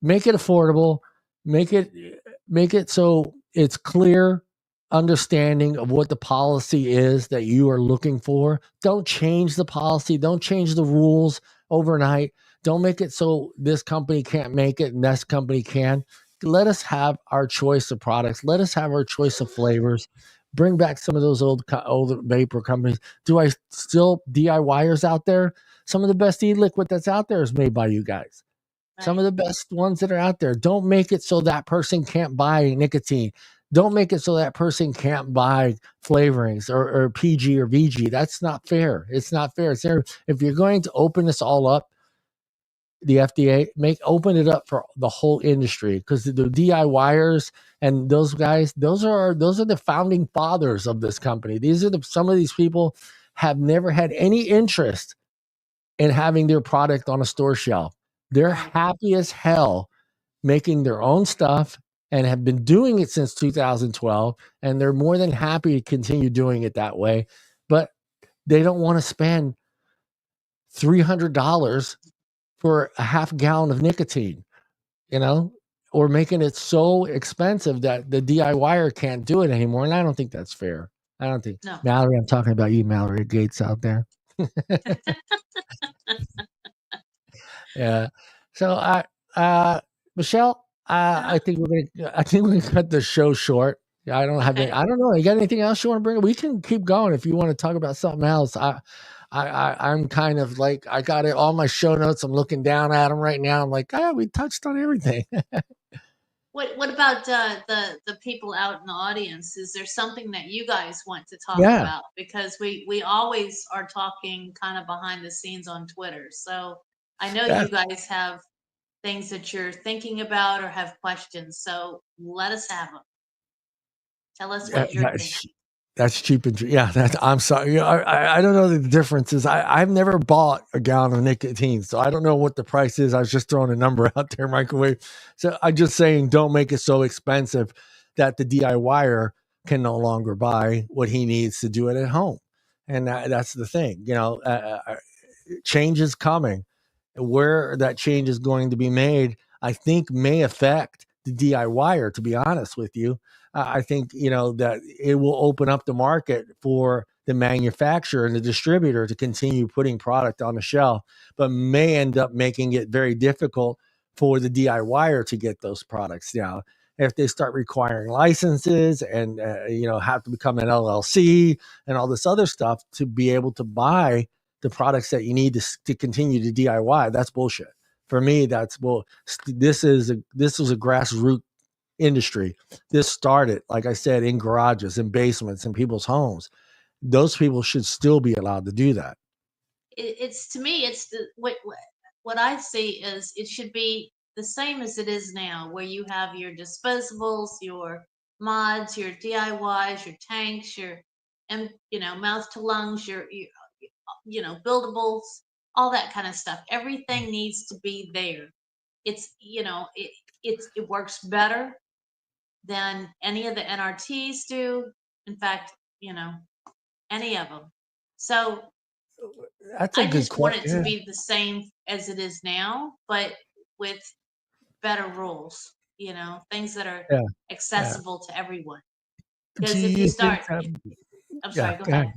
S1: make it affordable, make it so it's clear understanding of what the policy is that you are looking for. Don't change the policy, don't change the rules overnight. Don't make it so this company can't make it and this company can. Let us have our choice of products. Let us have our choice of flavors. Bring back some of those old vapor companies. Do I still DIYers out there? Some of the best e-liquid that's out there is made by you guys. Some of the best ones that are out there. Don't make it so that person can't buy nicotine. Don't make it so that person can't buy flavorings or PG or VG. That's not fair. It's not fair. It's fair. If you're going to open this all up, the FDA, open it up for the whole industry, because the DIYers and those guys, those are the founding fathers of this company. These are some of these people have never had any interest in having their product on a store shelf. They're happy as hell making their own stuff and have been doing it since 2012, and they're more than happy to continue doing it that way. But they don't want to spend $300 for a half gallon of nicotine, you know, or making it so expensive that the DIYer can't do it anymore. And I don't think that's fair. I don't think.
S2: No.
S1: Mallory, I'm talking about you, Mallory Gates out there. Yeah. So Michelle, I think we're gonna cut the show short. I don't have any, I don't know. You got anything else you want to bring? We can keep going if you want to talk about something else. I'm kind of like, I got it all my show notes. I'm looking down at them right now. I'm like, we touched on everything.
S2: What about the people out in the audience? Is there something that you guys want to talk
S1: Yeah.
S2: about? Because we always are talking kind of behind the scenes on Twitter. So I know
S1: Yeah.
S2: you guys have things that you're thinking about or have questions. So let us have them. Tell us what you're thinking.
S1: That's cheap and yeah. I'm sorry. You know, I don't know the differences. I've never bought a gallon of nicotine, so I don't know what the price is. I was just throwing a number out there, microwave. So I'm just saying, don't make it so expensive that the DIYer can no longer buy what he needs to do it at home. And that's the thing. You know, change is coming. Where that change is going to be made, I think, may affect the DIYer. To be honest with you. I think, you know, that it will open up the market for the manufacturer and the distributor to continue putting product on the shelf, but may end up making it very difficult for the DIYer to get those products now. If they start requiring licenses and, you know, have to become an LLC and all this other stuff to be able to buy the products that you need to continue to DIY, that's bullshit. For me, that's this was a grassroots industry. This started, like I said, in garages and basements in people's homes. Those people should still be allowed to do that.
S2: It's to me, it's what I see is it should be the same as it is now, where you have your disposables, your mods, your DIYs, your tanks, your you know, mouth to lungs, your you know, buildables, all that kind of stuff. Everything needs to be there. It's, you know, it works better than any of the NRTs do. In fact, you know, any of them. So
S1: that's a
S2: I
S1: good
S2: just want it
S1: question.
S2: to be the same as it is now, but with better rules, you know, things that are accessible to everyone. Because if you start, I'm sorry, go ahead.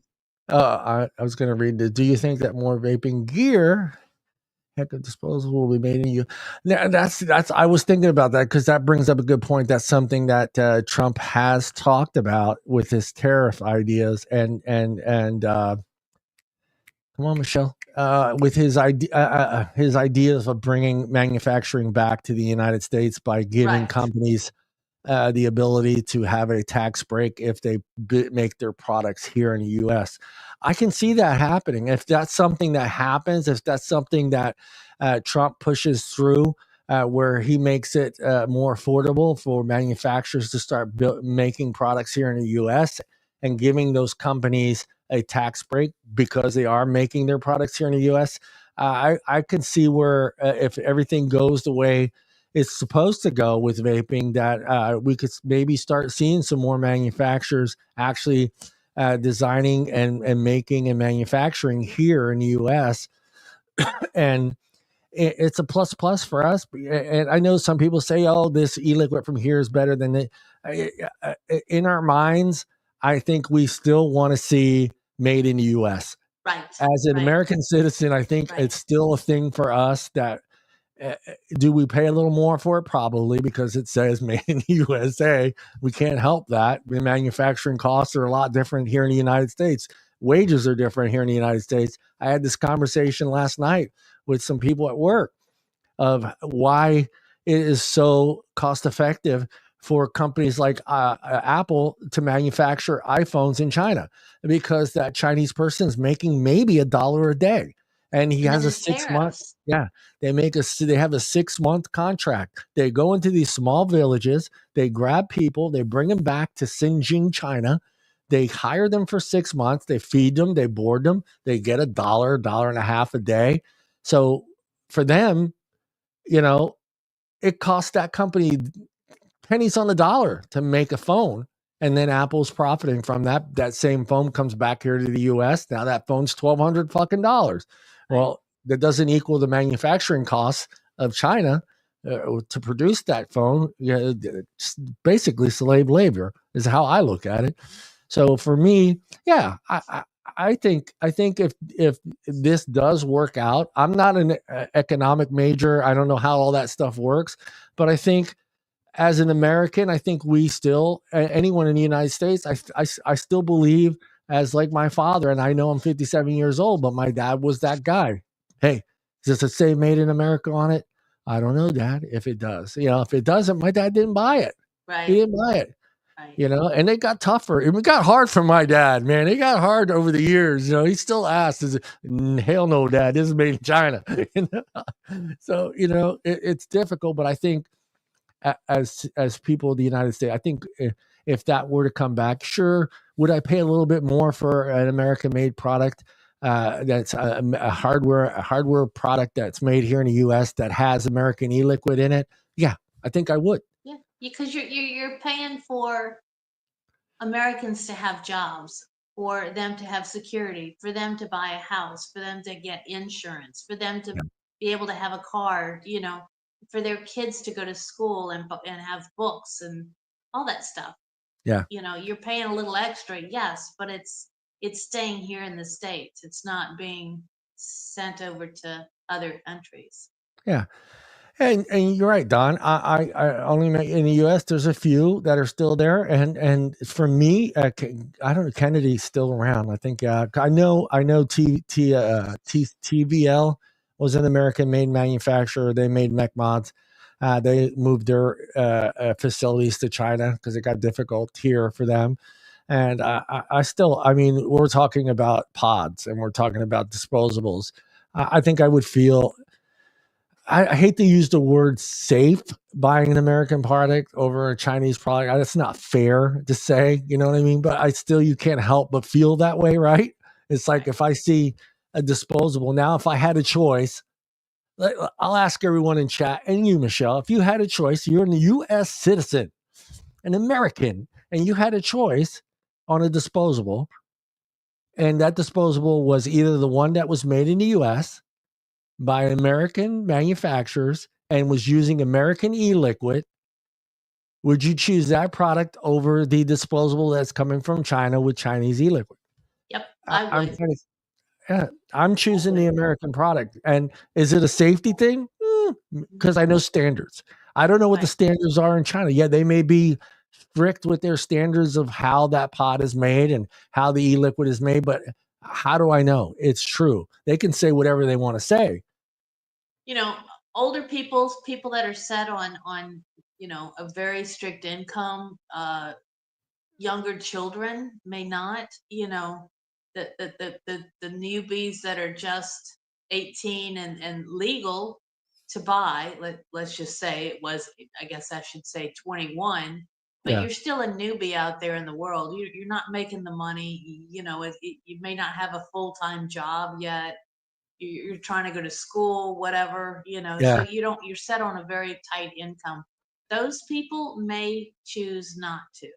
S1: I was going to read this. Do you think that more vaping gear, heck of disposal, will be made in you? That's. I was thinking about that because that brings up a good point. That's something that Trump has talked about with his tariff ideas and come on, Michelle. With his ideas of bringing manufacturing back to the United States by giving companies the ability to have a tax break if they make their products here in the U.S. I can see that happening. If that's something that happens, if that's something that Trump pushes through, where he makes it more affordable for manufacturers to start making products here in the U.S. and giving those companies a tax break because they are making their products here in the U.S., I can see where if everything goes the way it's supposed to go with vaping, that we could maybe start seeing some more manufacturers actually designing and making and manufacturing here in the U.S. And it's a plus for us. And I know some people say, oh, this e-liquid from here is better than it. In our minds, I think we still want to see made in the U.S.
S2: Right.
S1: As an American citizen, I think it's still a thing for us that do we pay a little more for it? Probably, because it says made in the USA. We can't help that. The manufacturing costs are a lot different here in the United States. Wages are different here in the United States. I had this conversation last night with some people at work of why it is so cost effective for companies like Apple to manufacture iPhones in China, because that Chinese person is making maybe $1 a day. And he has a 6 month. Yeah, they have a 6 month contract. They go into these small villages, they grab people, they bring them back to Xinjiang, China. They hire them for 6 months. They feed them, they board them. They get $1.50 a day. So for them, you know, it costs that company pennies on the dollar to make a phone. And then Apple's profiting from that. That same phone comes back here to the US. Now that phone's $1,200 fucking dollars. Well, that doesn't equal the manufacturing costs of China to produce that phone. It's basically slave labor is how I look at it. So for me, yeah, I think if this does work out, I'm not an economic major. I don't know how all that stuff works, but I think as an American, I think we still, anyone in the United States, I still believe, as like my father, and I know I'm 57 years old, but my dad was that guy. Hey, does it say made in America on it? I don't know, Dad, if it does. You know, if it doesn't, my dad didn't buy it.
S2: Right.
S1: He didn't buy it. You know, and they got tougher. It got hard for my dad, man. It got hard over the years. You know, he still asked, "Is it, hell no, Dad, this is made in China." So, you know, it's difficult, but I think as people of the United States, I think if that were to come back, sure, would I pay a little bit more for an American-made product that's a hardware product that's made here in the U.S. that has American e-liquid in it? Yeah, I think I would.
S2: Yeah, because you're paying for Americans to have jobs, for them to have security, for them to buy a house, for them to get insurance, for them to be able to have a car, you know, for their kids to go to school and have books and all that stuff.
S1: Yeah.
S2: You know, you're paying a little extra, yes, but it's staying here in the States. It's not being sent over to other countries.
S1: Yeah. And you're right, Don. I only know in the U.S. there's a few that are still there, and for me, I don't know. Kennedy's still around. I think I know TVL was an American-made manufacturer. They made mech mods. They moved their facilities to China because it got difficult here for them. And I mean, we're talking about pods and we're talking about disposables. I think I would feel. I hate to use the word safe buying an American product over a Chinese product. That's not fair to say, you know what I mean? But you can't help but feel that way, right? It's like if I see a disposable, now if I had a choice, I'll ask everyone in chat and you, Michelle, if you had a choice, you're a U.S. citizen, an American, and you had a choice on a disposable, and that disposable was either the one that was made in the U.S., by American manufacturers and was using American e-liquid, would you choose that product over the disposable that's coming from China with Chinese e-liquid?
S2: Yep, I would.
S1: I'm choosing the American product. And is it a safety thing? Because I know standards. I don't know what the standards are in China. Yeah, they may be strict with their standards of how that pod is made and how the e-liquid is made, but how do I know it's true? They can say whatever they want to say.
S2: You know, older people that are set on, you know, a very strict income, younger children may not, you know, the newbies that are just 18 and legal to buy, let's just say it was, I guess I should say 21, but you're still a newbie out there in the world. You're not making the money, you know, you may not have a full-time job yet. You're trying to go to school, whatever, you know, so you're set on a very tight income. Those people may choose not to.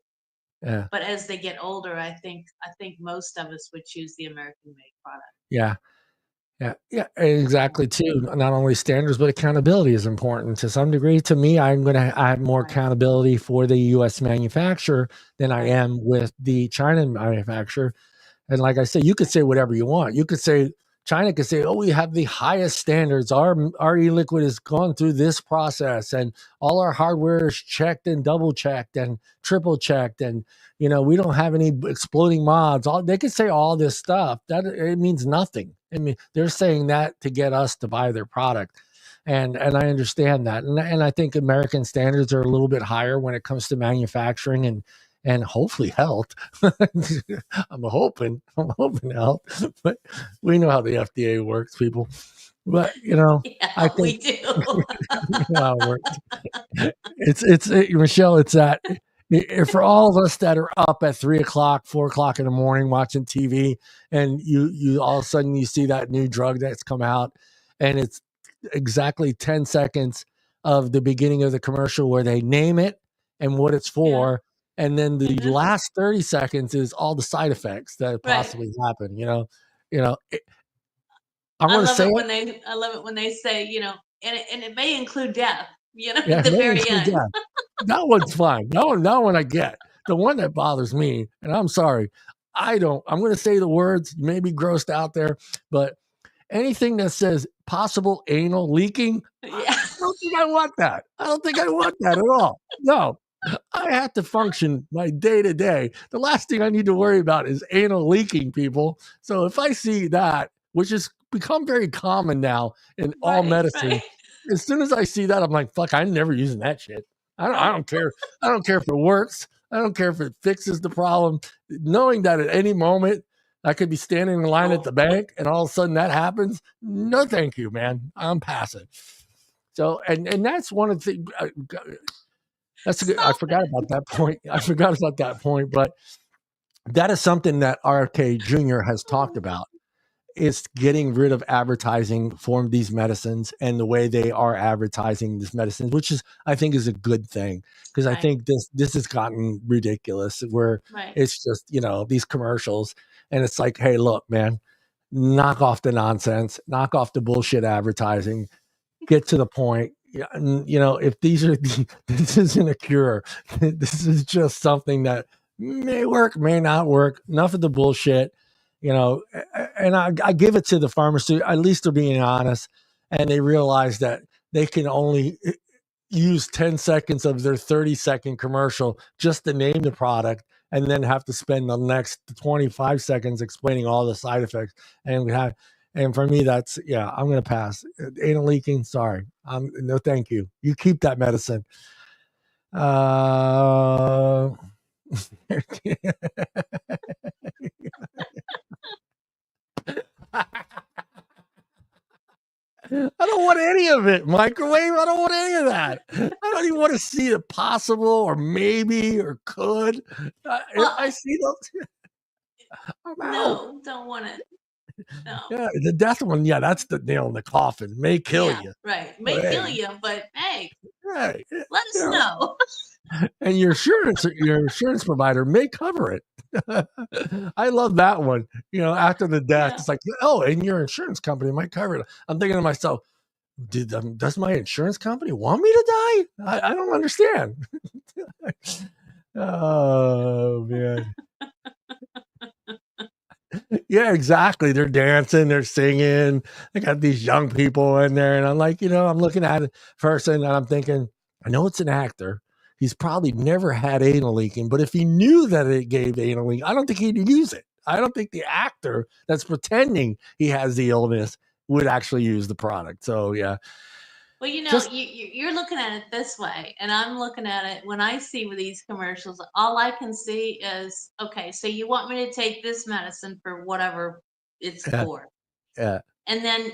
S2: Yeah. But as they get older, I think most of us would choose the American-made product.
S1: Yeah. Yeah, exactly. Too. Not only standards, but accountability is important to some degree. To me, I have more accountability for the U.S. manufacturer than I am with the China manufacturer. And like I said, you could say whatever you want. You could say, China could say, oh, we have the highest standards. Our e-liquid has gone through this process and all our hardware is checked and double checked and triple checked. And, you know, we don't have any exploding mods. They could say all this stuff. That it means nothing. I mean, they're saying that to get us to buy their product. And I understand that. And I think American standards are a little bit higher when it comes to manufacturing and hopefully health. I'm hoping health, but we know how the FDA works, people. But you know, I think
S2: we do.
S1: You know how it works. It's Michelle. It's that for all of us that are up at 3 o'clock, 4 o'clock in the morning watching TV, and you all of a sudden you see that new drug that's come out, and it's exactly 10 seconds of the beginning of the commercial where they name it and what it's for. Yeah. And then the last 30 seconds is all the side effects that possibly happen. I love
S2: it when they say, you know, and it may include death, you know, at the very end.
S1: That one's fine. That one I get. The one that bothers me, and I'm sorry, I'm going to say the words, you may be grossed out there, but anything that says possible anal leaking, I don't think I want that. I don't think I want that at all. No. I have to function my day to day. The last thing I need to worry about is anal leaking, people. So if I see that, which has become very common now in all medicine, as soon as I see that, I'm like, fuck, I'm never using that shit. I don't care. I don't care if it works. I don't care if it fixes the problem. Knowing that at any moment I could be standing in line at the bank and all of a sudden that happens. No, thank you, man. I'm passing. So, and that's one of the that's a good. I forgot about that point. But that is something that RFK Jr. has talked about. Is getting rid of advertising for these medicines and the way they are advertising these medicines, which is, I think, is a good thing, because I think this has gotten ridiculous where it's just, these commercials and it's like, hey, look, man, knock off the nonsense, knock off the bullshit advertising, get to the point. If these are, this isn't a cure. This is just something that may work, may not work. Enough of the bullshit. And I give it to the pharmaceutical, at least they're being honest, and they realize that they can only use 10 seconds of their 30-second commercial just to name the product and then have to spend the next 25 seconds explaining all the side effects. And for me, that's, I'm going to pass. Anal leaking, sorry. No, thank you. You keep that medicine. I don't want any of it. Microwave, I don't want any of that. I don't even want to see it possible or maybe or could. I see those.
S2: No, don't want it. No.
S1: Yeah, the death one, that's the nail in the coffin. May kill you.
S2: Right. May kill you, but hey, let us know.
S1: And your insurance provider may cover it. I love that one. After the death, it's like, and your insurance company might cover it. I'm thinking to myself, does my insurance company want me to die? I don't understand. Oh man. Yeah, exactly. They're dancing, they're singing. They got these young people in there, and I'm like, I'm looking at it first, and I'm thinking, I know it's an actor. He's probably never had anal leaking, but if he knew that it gave anal leak, I don't think he'd use it. I don't think the actor that's pretending he has the illness would actually use the product. So, yeah.
S2: Well, you're looking at it this way, and I'm looking at it when I see these commercials, all I can see is, okay, so you want me to take this medicine for whatever it's for.
S1: Yeah.
S2: And then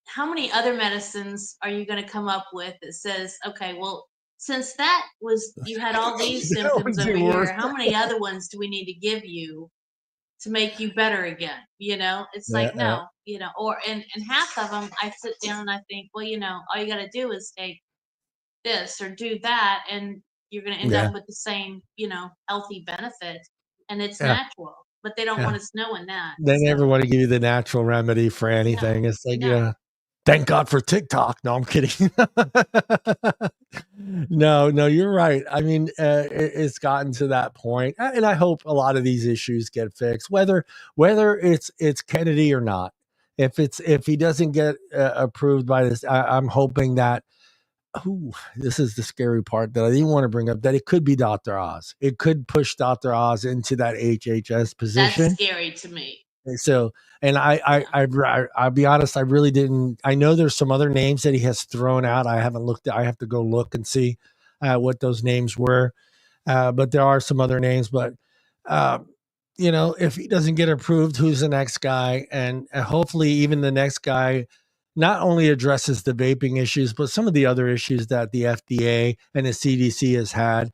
S2: how many other medicines are you going to come up with that says, okay, well, since that was, you had all these symptoms over here, how many other ones do we need to give you to make you better again? It's like, no, or, and half of them, I sit down and I think, well, all you got to do is take this or do that, and you're going to end up with the same, healthy benefit, and it's natural, but they don't want us knowing that.
S1: They never want to give you the natural remedy for anything. No, it's like, thank God for TikTok. No, I'm kidding. No, you're right. I mean, it's gotten to that point, and I hope a lot of these issues get fixed, whether it's Kennedy or not. If he doesn't get approved by this, I'm hoping that. This is the scary part that I didn't want to bring up, that it could be Dr. Oz. It could push Dr. Oz into that HHS position.
S2: That's scary to me.
S1: So, and I'll be honest, I really didn't. I know there's some other names that he has thrown out. I haven't looked. I have to go look and see what those names were. But there are some other names. But if he doesn't get approved, who's the next guy? And hopefully, even the next guy not only addresses the vaping issues, but some of the other issues that the FDA and the CDC has had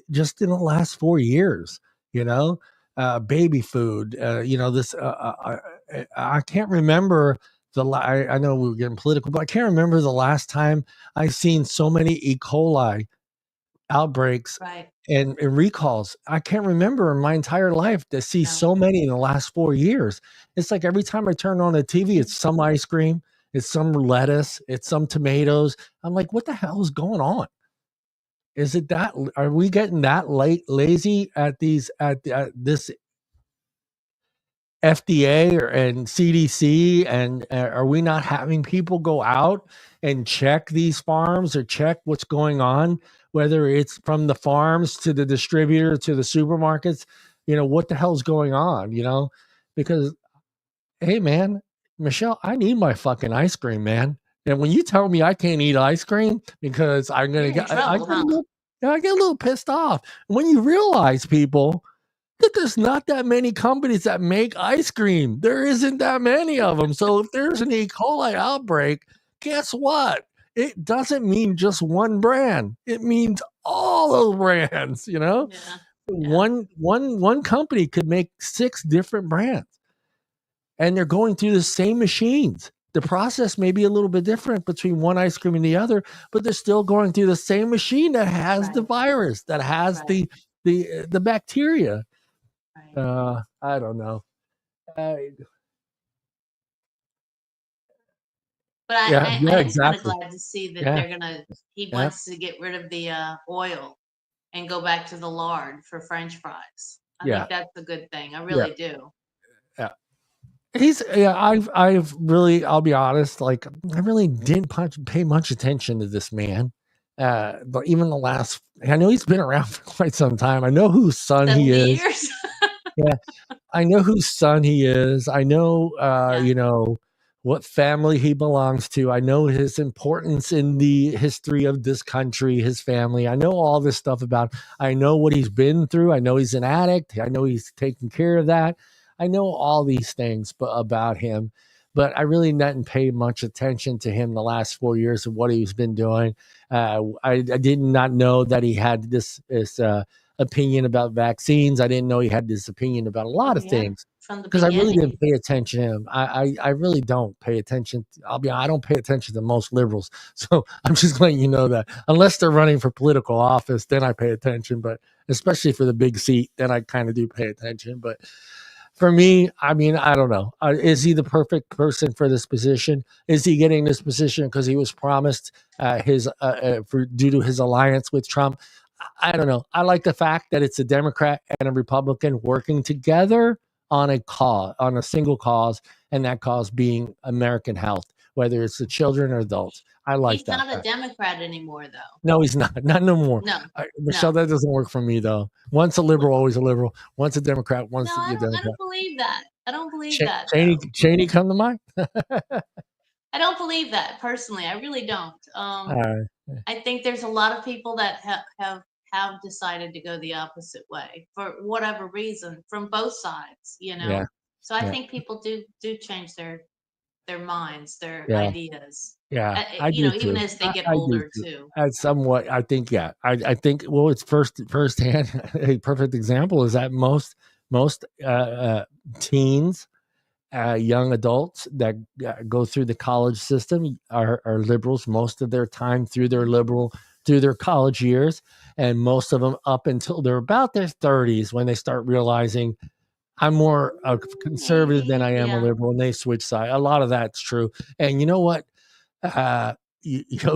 S1: just in the last 4 years. Baby food, I can't remember I know we were getting political, but I can't remember the last time I've seen so many E. coli outbreaks and recalls. I can't remember in my entire life to see so many in the last 4 years. It's like every time I turn on the TV, it's some ice cream, it's some lettuce, it's some tomatoes. I'm like, what the hell is going on? Is it that? Are we getting that lazy at this FDA and CDC? And are we not having people go out and check these farms or check what's going on, whether it's from the farms to the distributor to the supermarkets? What the hell's going on? Because, hey, man, Michelle, I need my fucking ice cream, man. And when you tell me I can't eat ice cream because I'm going to get, I get a little pissed off. When you realize, people, that there's not that many companies that make ice cream. There isn't that many of them. So if there's an E. coli outbreak, guess what? It doesn't mean just one brand. It means all those brands, you know?
S2: Yeah.
S1: One company could make 6 different brands. And they're going through the same machines. The process may be a little bit different between one ice cream and the other, but they're still going through the same machine that has the virus, that has the bacteria.
S2: Right.
S1: I don't know.
S2: But
S1: Yeah,
S2: I am
S1: exactly.
S2: kind of glad to see that they're gonna. He wants to get rid of the oil and go back to the lard for French fries. I think that's a good thing. I really do.
S1: Yeah. I've really, I'll be honest, like I really didn't pay much attention to this man. But even the last, I know he's been around for quite some time. I know whose son he is. Yeah. I know whose son he is. I know, you know, what family he belongs to. I know his importance in the history of this country, his family. I know all this stuff about, I know what he's been through. I know he's an addict. I know he's taking care of that. I know all these things about him, but I really didn't pay much attention to him the last 4 years of what he's been doing. I did not know that he had this opinion about vaccines. I didn't know he had this opinion about a lot of things because I really didn't pay attention to him. I really don't pay attention. I don't pay attention to most liberals. So I'm just letting you know that unless they're running for political office, then I pay attention. But especially for the big seat, then I kind of do pay attention. But for me, I mean, I don't know. Is he the perfect person for this position? Is he getting this position because he was promised due to his alliance with Trump? I don't know. I like the fact that it's a Democrat and a Republican working together on a single cause, and that cause being American health, whether it's the children or adults. I like that.
S2: He's not a Democrat anymore, though.
S1: No, he's not. Not no more.
S2: No,
S1: Michelle, that doesn't work for me, though. Once a liberal, always a liberal. Once a Democrat, once a Democrat.
S2: I don't believe that. I don't believe that.
S1: Cheney come to mind?
S2: I don't believe that, personally. I really don't. I think there's a lot of people that have decided to go the opposite way for whatever reason from both sides, you know?
S1: Yeah.
S2: So I think people do change their minds, their ideas.
S1: Yeah,
S2: you know, even as they get older too.
S1: Somewhat, I think. Yeah, I think. Well, it's firsthand. A perfect example is that most teens, young adults that go through the college system are liberals most of their time through their college years, and most of them up until they're about their 30s when they start realizing I'm more a conservative than I am a liberal, and they switch side. A lot of that's true. And you know what?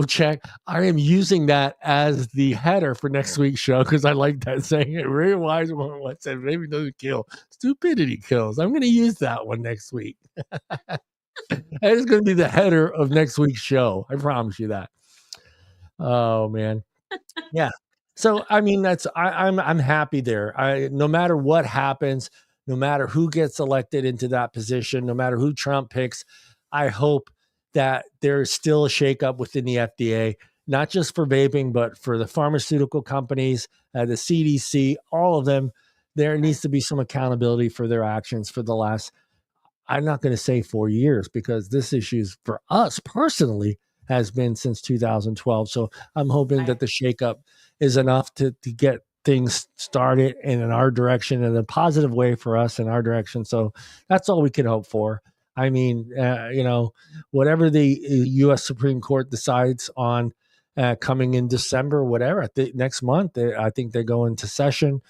S1: Check. I am using that as the header for next week's show because I like that saying. It very wise one. What said maybe doesn't kill, stupidity kills. I'm going to use that one next week. That is going to be the header of next week's show. I promise you that. Oh man, yeah. So I mean, I'm happy there. No matter what happens. No matter who gets elected into that position, no matter who Trump picks, I hope that there's still a shakeup within the FDA, not just for vaping, but for the pharmaceutical companies, the CDC, all of them. There needs to be some accountability for their actions for the last, I'm not going to say 4 years, because this issue's for us personally has been since 2012. So I'm hoping that the shakeup is enough to get things started in our direction in a positive way for us in our direction. So that's all we can hope for. I mean, you know, whatever the U.S. Supreme Court decides on coming in December, whatever, next month, I think they go into session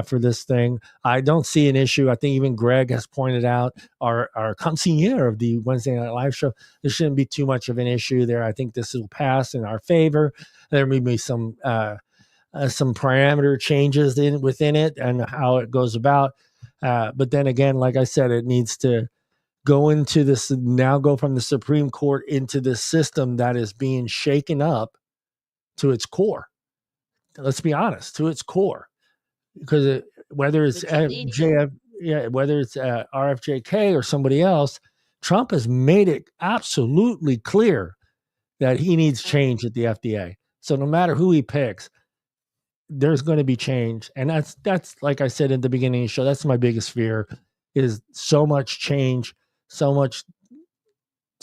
S1: for this thing. I don't see an issue. I think even Greg has pointed out, our consigliere of the Wednesday Night Live show, there shouldn't be too much of an issue there. I think this will pass in our favor. There may be some parameter changes within it and how it goes about. But then again, like I said, it needs to go into this, now go from the Supreme Court into this system that is being shaken up to its core. Let's be honest, to its core, because whether it's RFJK or somebody else, Trump has made it absolutely clear that he needs change at the FDA. So no matter who he picks, there's going to be change. And that's like I said at the beginning of the show, that's my biggest fear, is so much change, so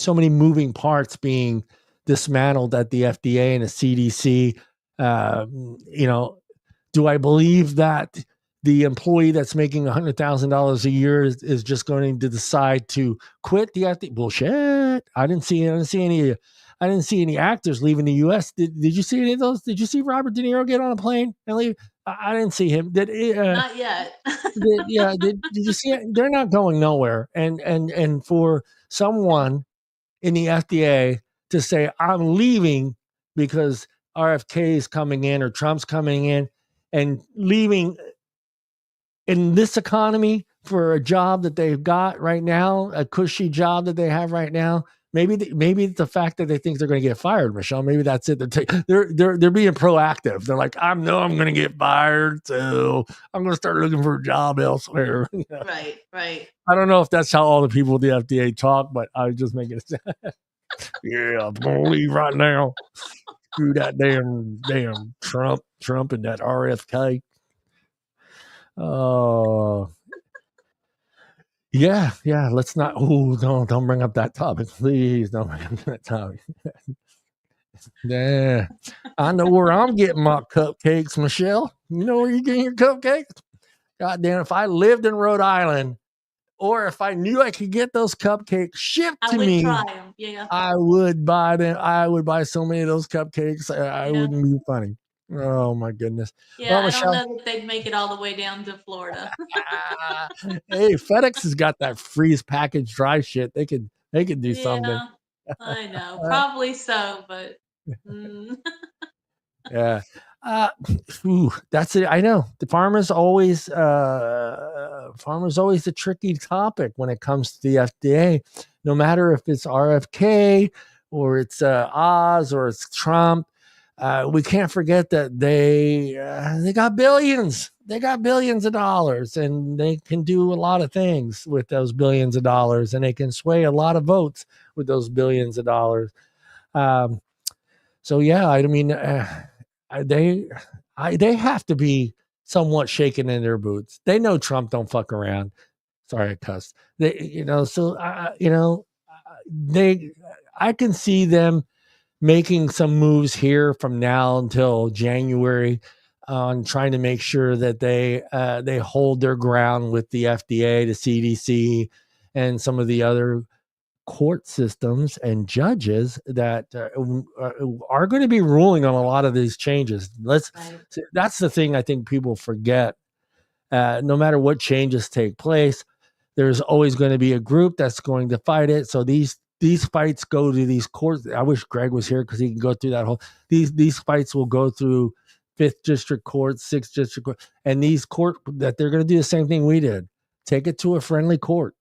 S1: many moving parts being dismantled at the FDA and the CDC. Do I believe that the employee that's making $100,000 a year is just going to decide to quit the FDA? Bullshit. I didn't see any actors leaving the U.S. Did you see any of those? Did you see Robert De Niro get on a plane and leave? I didn't see him.
S2: Not yet.
S1: Did you see it? They're not going nowhere. And for someone in the FDA to say, I'm leaving because RFK is coming in or Trump's coming in, and leaving in this economy for a job that they've got right now, a cushy job that they have right now. Maybe it's the fact that they think they're going to get fired, Michelle. Maybe that's it. They're being proactive. They're like, I know I'm going to get fired, so I'm going to start looking for a job elsewhere.
S2: Right.
S1: I don't know if that's how all the people at the FDA talk, but I was just making it. Yeah, I'm going to leave right now. Screw that damn Trump and that RFK. Oh. Yeah. Let's not. Oh, don't bring up that topic, please. Don't bring up that topic. Yeah, I know where I'm getting my cupcakes, Michelle. You know where you're getting your cupcakes? God damn! If I lived in Rhode Island, or if I knew I could get those cupcakes shipped to me,
S2: try them. Yeah,
S1: I would buy them. I would buy so many of those cupcakes. I wouldn't be funny. Oh my goodness.
S2: Yeah, well, Michelle, I don't know that they'd make it all the way down to Florida.
S1: Hey, FedEx has got that freeze package dry shit. They could do something.
S2: I know, probably so, but
S1: yeah. That's it. I know the farmers always a tricky topic when it comes to the FDA. No matter if it's RFK or it's Oz or it's Trump. We can't forget that they got billions. They got billions of dollars, and they can do a lot of things with those billions of dollars, and they can sway a lot of votes with those billions of dollars. So yeah, I mean, they have to be somewhat shaken in their boots. They know Trump don't fuck around. Sorry, I cussed. I can see them making some moves here from now until January on trying to make sure that they hold their ground with the FDA, the CDC, and some of the other court systems and judges that are going to be ruling on a lot of these changes. That's the thing I think people forget. No matter what changes take place, there's always going to be a group that's going to fight it. So these fights go to these courts. I wish Greg was here because he can go through that whole. These fights will go through 5th District Court, 6th District Court, and these court that they're going to do the same thing we did. Take it to a friendly court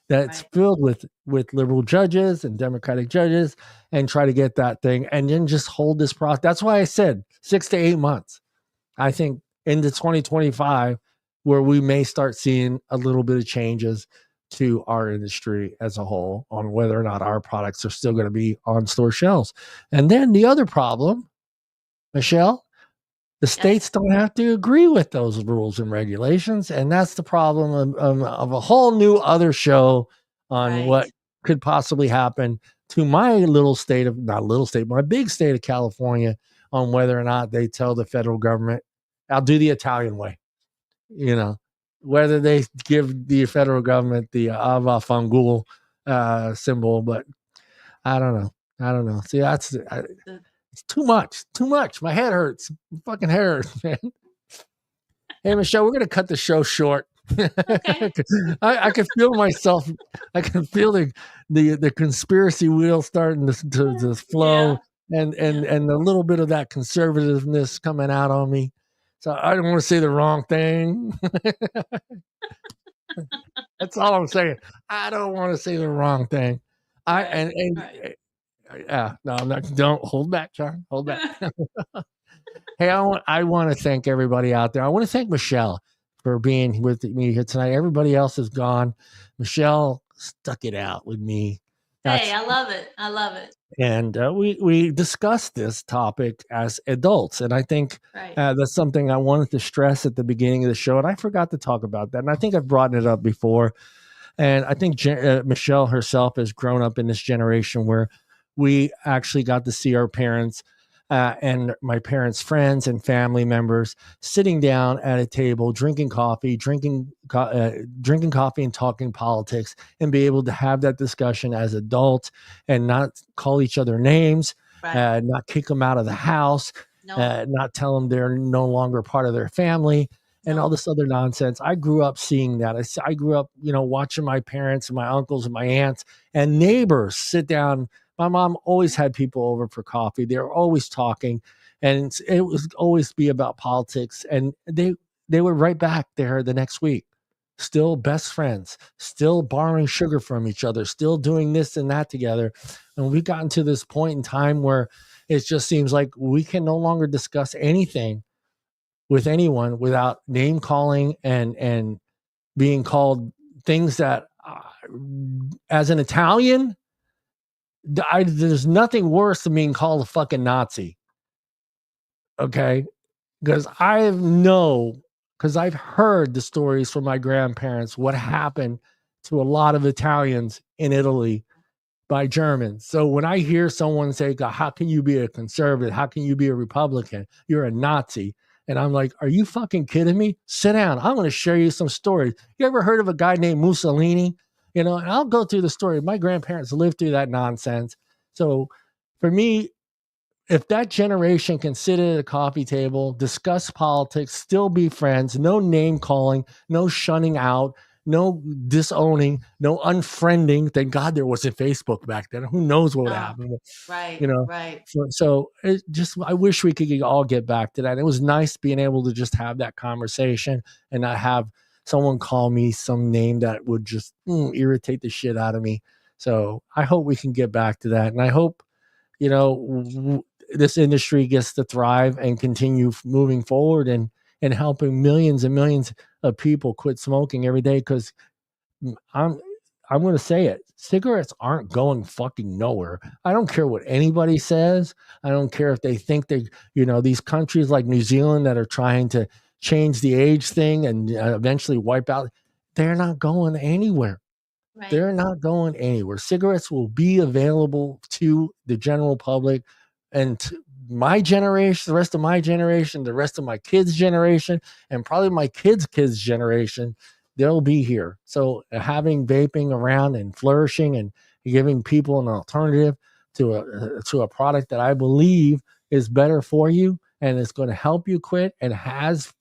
S1: that's filled with liberal judges and Democratic judges, and try to get that thing, and then just hold this process. That's why I said 6 to 8 months. I think into 2025, where we may start seeing a little bit of changes to our industry as a whole on whether or not our products are still going to be on store shelves. And then the other problem, Michelle, the states don't have to agree with those rules and regulations. And that's the problem of a whole new other show on what could possibly happen to my my big state of California, on whether or not they tell the federal government, I'll do the Italian way, whether they give the federal government the Ava Fangul symbol, but I don't know. See, it's too much. My head hurts. My fucking head hurts, man. Hey, Michelle, we're going to cut the show short. Okay. I can feel myself. I can feel the conspiracy wheel starting to flow, and a little bit of that conservativeness coming out on me. So I don't want to say the wrong thing. That's all I'm saying. I don't want to say the wrong thing. No, I'm not. Don't hold back, John. Hold back. Hey, I want to thank everybody out there. I want to thank Michelle for being with me here tonight. Everybody else is gone. Michelle stuck it out with me.
S2: Hey, I love it.
S1: And we discussed this topic as adults. And I think that's something I wanted to stress at the beginning of the show. And I forgot to talk about that. And I think I've brought it up before. And I think Michelle herself has grown up in this generation where we actually got to see our parents and my parents' friends and family members sitting down at a table, drinking coffee and talking politics, and be able to have that discussion as adults and not call each other names, not kick them out of the house, not tell them they're no longer part of their family. And all this other nonsense. I grew up seeing that. I grew up, watching my parents and my uncles and my aunts and neighbors sit down. My mom always had people over for coffee. They were always talking, and it was always be about politics. And they were right back there the next week, still best friends, still borrowing sugar from each other, still doing this and that together. And we've gotten to this point in time where it just seems like we can no longer discuss anything with anyone without name calling and being called things that as an Italian, there's nothing worse than being called a fucking Nazi. Okay. Because I've heard the stories from my grandparents, what happened to a lot of Italians in Italy by Germans. So when I hear someone say, how can you be a conservative? How can you be a Republican? You're a Nazi. And I'm like, are you fucking kidding me? Sit down. I'm going to share you some stories. You ever heard of a guy named Mussolini? And I'll go through the story. My grandparents lived through that nonsense. So for me, if that generation can sit at a coffee table, discuss politics, still be friends, no name calling, no shunning out, no disowning, no unfriending. Thank God there wasn't Facebook back then. Who knows what would happen?
S2: Right.
S1: So it just, I wish we could all get back to that. It was nice being able to just have that conversation and not have someone call me some name that would just irritate the shit out of me. So I hope we can get back to that. And I hope, this industry gets to thrive and continue moving forward and helping millions and millions of people quit smoking every day. Because I'm going to say it. Cigarettes aren't going fucking nowhere. I don't care what anybody says. I don't care if they think they, these countries like New Zealand that are trying to change the age thing and eventually wipe out. They're not going anywhere. Right. They're not going anywhere. Cigarettes will be available to the general public and my generation, the rest of my generation, the rest of my kids' generation, and probably my kids' generation, they'll be here. So having vaping around and flourishing and giving people an alternative to a product that I believe is better for you and is going to help you quit and has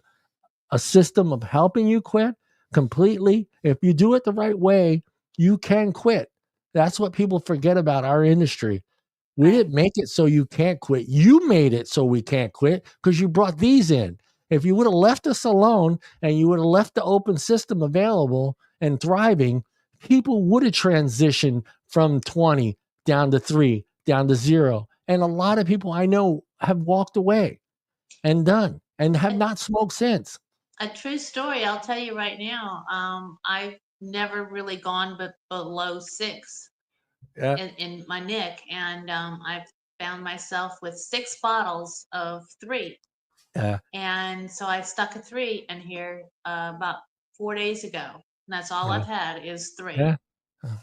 S1: a system of helping you quit completely. If you do it the right way, you can quit. That's what people forget about our industry. We didn't make it so you can't quit. You made it so we can't quit because you brought these in. If you would have left us alone and you would have left the open system available and thriving, people would have transitioned from 20 down to 3, down to 0. And a lot of people I know have walked away and done and have not smoked since.
S2: A true story, I'll tell you right now. I've never really gone below 6 in my NIC, and I've found myself with 6 bottles of 3. And so I stuck a 3 in here about 4 days ago. And that's all I've had is 3.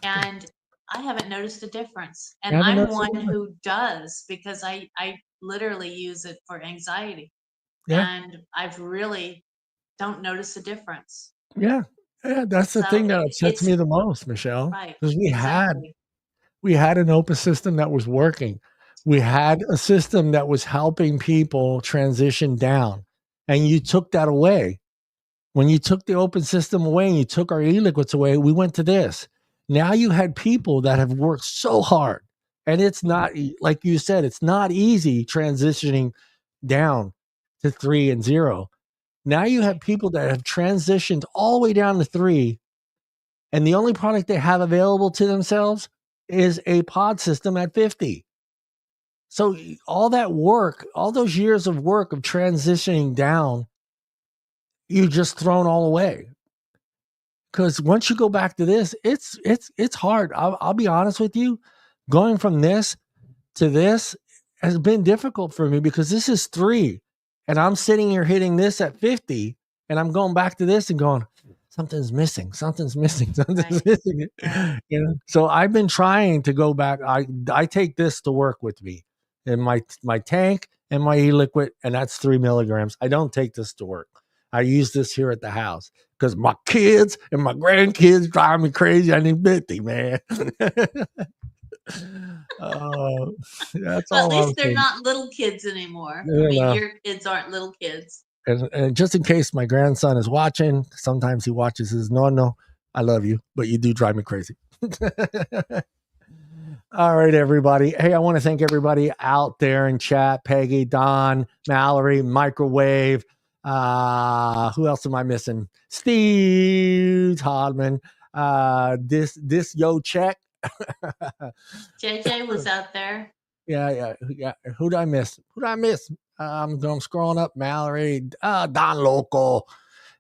S2: And I haven't noticed a difference. And I'm one who does, because I literally use it for anxiety. And I've really don't notice a difference.
S1: That's the thing that upsets me the most, Michelle.
S2: Right.
S1: Because we had an open system that was working. We had a system that was helping people transition down, and you took that away. When you took the open system away and you took our e-liquids away, we went to this. Now you had people that have worked so hard, and it's not, like you said, it's not easy transitioning down to 3 and 0. Now you have people that have transitioned all the way down to 3, and the only product they have available to themselves is a pod system at 50. So all that work, all those years of work of transitioning down, you just thrown all away. Because once you go back to this, it's hard. I'll be honest with you. Going from this to this has been difficult for me because this is 3 and I'm sitting here hitting this at 50 and I'm going back to this and going, something's missing, something's missing, something's missing. You know, so I've been trying to go back. I take this to work with me in my tank and my e-liquid, and that's 3 milligrams. I don't take this to work. I use this here at the house because my kids and my grandkids drive me crazy. I need 50, man. That's
S2: well,
S1: all.
S2: at least they're not little kids anymore. I mean, your kids aren't little kids.
S1: And just in case my grandson is watching, sometimes he watches his no, I love you, but you do drive me crazy. All right, everybody. Hey, I want to thank everybody out there in chat. Peggy, Don, Mallory, Microwave. Who else am I missing? Steve Todman. This yo check.
S2: JJ was out there.
S1: Yeah. Who'd I miss? I'm scrolling up. Mallory, Don Local,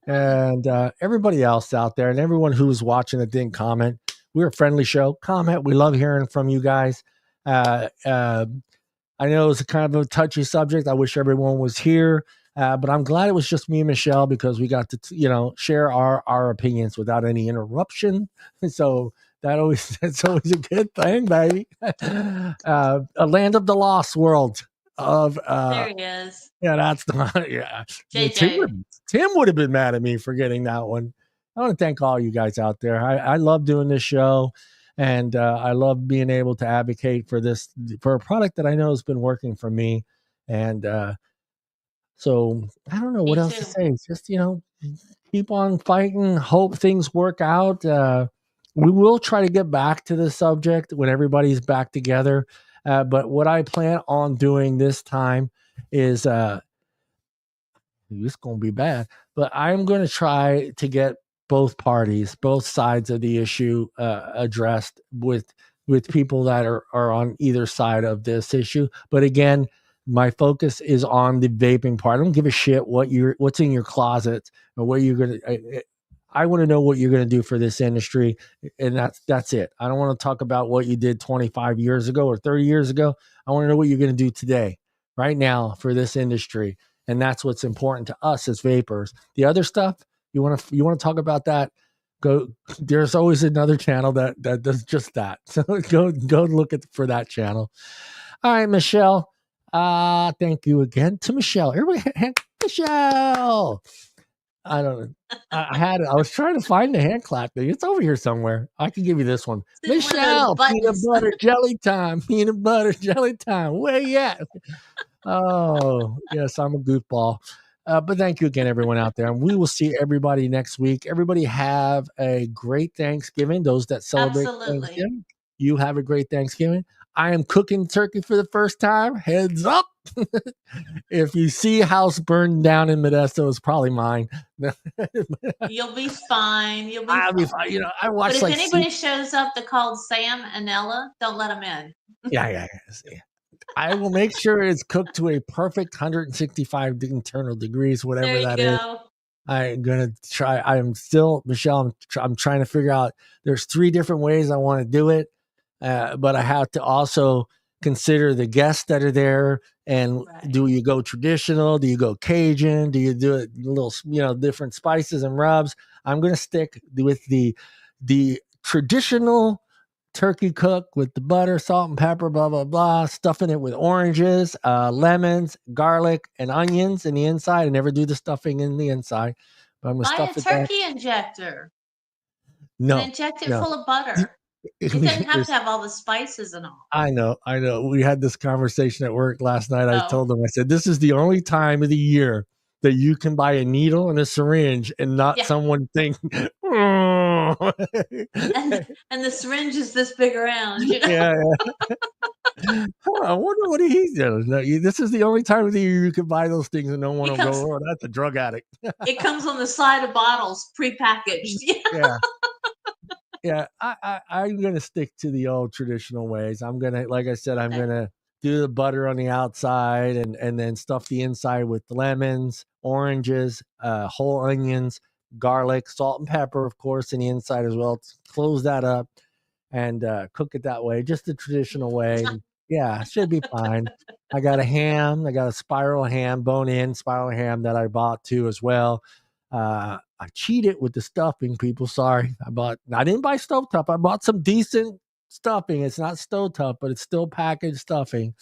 S1: and everybody else out there, and everyone who's watching that didn't comment. We're a friendly show. Comment. We love hearing from you guys. I know it's a kind of a touchy subject. I wish everyone was here, but I'm glad it was just me and Michelle because we got to, share our opinions without any interruption. So that's always a good thing, baby. A land of the lost world.
S2: There he is.
S1: Yeah, that's the yeah.
S2: JJ.
S1: Tim would have been mad at me for getting that one. I want to thank all you guys out there. I love doing this show, and I love being able to advocate for a product that I know has been working for me. And so I don't know what else to say. It's just, keep on fighting, hope things work out. We will try to get back to the subject when everybody's back together. But what I plan on doing this time is it's going to be bad, but I'm going to try to get both sides of the issue addressed with people that are on either side of this issue. But again, my focus is on the vaping part. I don't give a shit what's in your closet or what you're going to. I want to know what you're going to do for this industry, and that's it. I don't want to talk about what you did 25 years ago or 30 years ago. I want to know what you're going to do today, right now, for this industry, and that's what's important to us as vapors. The other stuff, you want to talk about that? Go. There's always another channel that does just that. So go look for that channel. All right, Michelle. Thank you again to Michelle. Everybody, Michelle. I don't know. I was trying to find the hand clap thing. It's over here somewhere. I can give you this one. Michelle, peanut butter jelly time. Peanut butter jelly time. Where you at? Oh, yes, I'm a goofball. But thank you again, everyone out there. And we will see everybody next week. Everybody have a great Thanksgiving. Those that celebrate Thanksgiving, you have a great Thanksgiving. I am cooking turkey for the first time. Heads up. If you see a house burned down in Modesto, it's probably mine.
S2: You'll be fine.
S1: I'll be fine. I watch.
S2: But if anybody shows up that called Sam and Ella, don't let them in.
S1: Yeah. I will make sure it's cooked to a perfect 165 internal degrees, whatever that is. I'm gonna try. I'm still, Michelle. I'm trying to figure out. There's 3 different ways I want to do it, but I have to also consider the guests that are there. And do you go traditional? Do you go Cajun? Do you do it little, different spices and rubs? I'm going to stick with the traditional turkey cook with the butter, salt and pepper, blah, blah, blah, stuffing it with oranges, lemons, garlic, and onions in the inside. I never do the stuffing in the inside. But I'm going to stuff it.
S2: Buy a turkey injector.
S1: No.
S2: And inject it full of butter. It doesn't have to have all the spices and all.
S1: I know. We had this conversation at work last night. I told them, I said, this is the only time of the year that you can buy a needle and a syringe and not someone think,
S2: and the syringe is this big around.
S1: Yeah. I wonder what he's doing. No, this is the only time of the year you can buy those things and no one will go, oh, that's a drug addict.
S2: It comes on the side of bottles, prepackaged.
S1: Yeah. Yeah, I'm going to stick to the old traditional ways. I'm going to, like I said, I'm going to do the butter on the outside and then stuff the inside with lemons, oranges, whole onions, garlic, salt and pepper, of course, in the inside as well. Close that up and cook it that way, just the traditional way. Yeah, should be fine. I got a ham. I got a spiral ham, bone-in spiral ham that I bought too as well. I cheated with the stuffing, people. Sorry. I didn't buy stovetop. I bought some decent stuffing. It's not stovetop, but it's still packaged stuffing.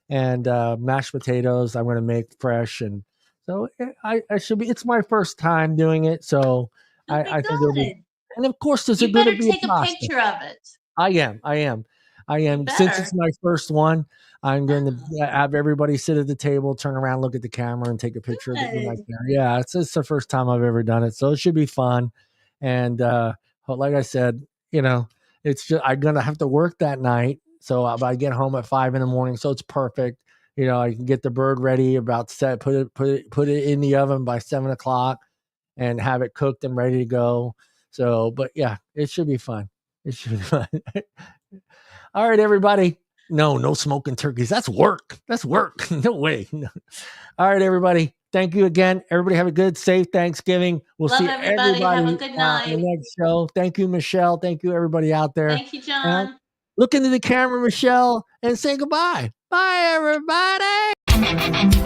S1: And mashed potatoes I'm going to make fresh. And so I should be, it's my first time doing it. So I think it'll be, and of course, there's
S2: you
S1: going to
S2: better
S1: be
S2: take a picture of it.
S1: I am. Since it's my first one, I'm going to have everybody sit at the table, turn around, look at the camera, and take a picture of it. Like, yeah, it's the first time I've ever done it, so it should be fun. And like I said, it's just I'm gonna have to work that night, so I get home at 5 a.m, so it's perfect. I can get the bird ready about set, put it in the oven by 7 o'clock, and have it cooked and ready to go. So, but yeah, it should be fun. It should be fun. All right, everybody. No smoking turkeys. That's work. No way. No. All right, everybody. Thank you again. Everybody have a good, safe Thanksgiving. We'll see everybody
S2: have a good night.
S1: on the next show. Thank you, Michelle. Thank you, everybody out there.
S2: Thank you, John.
S1: Look into the camera, Michelle, and say goodbye. Bye, everybody.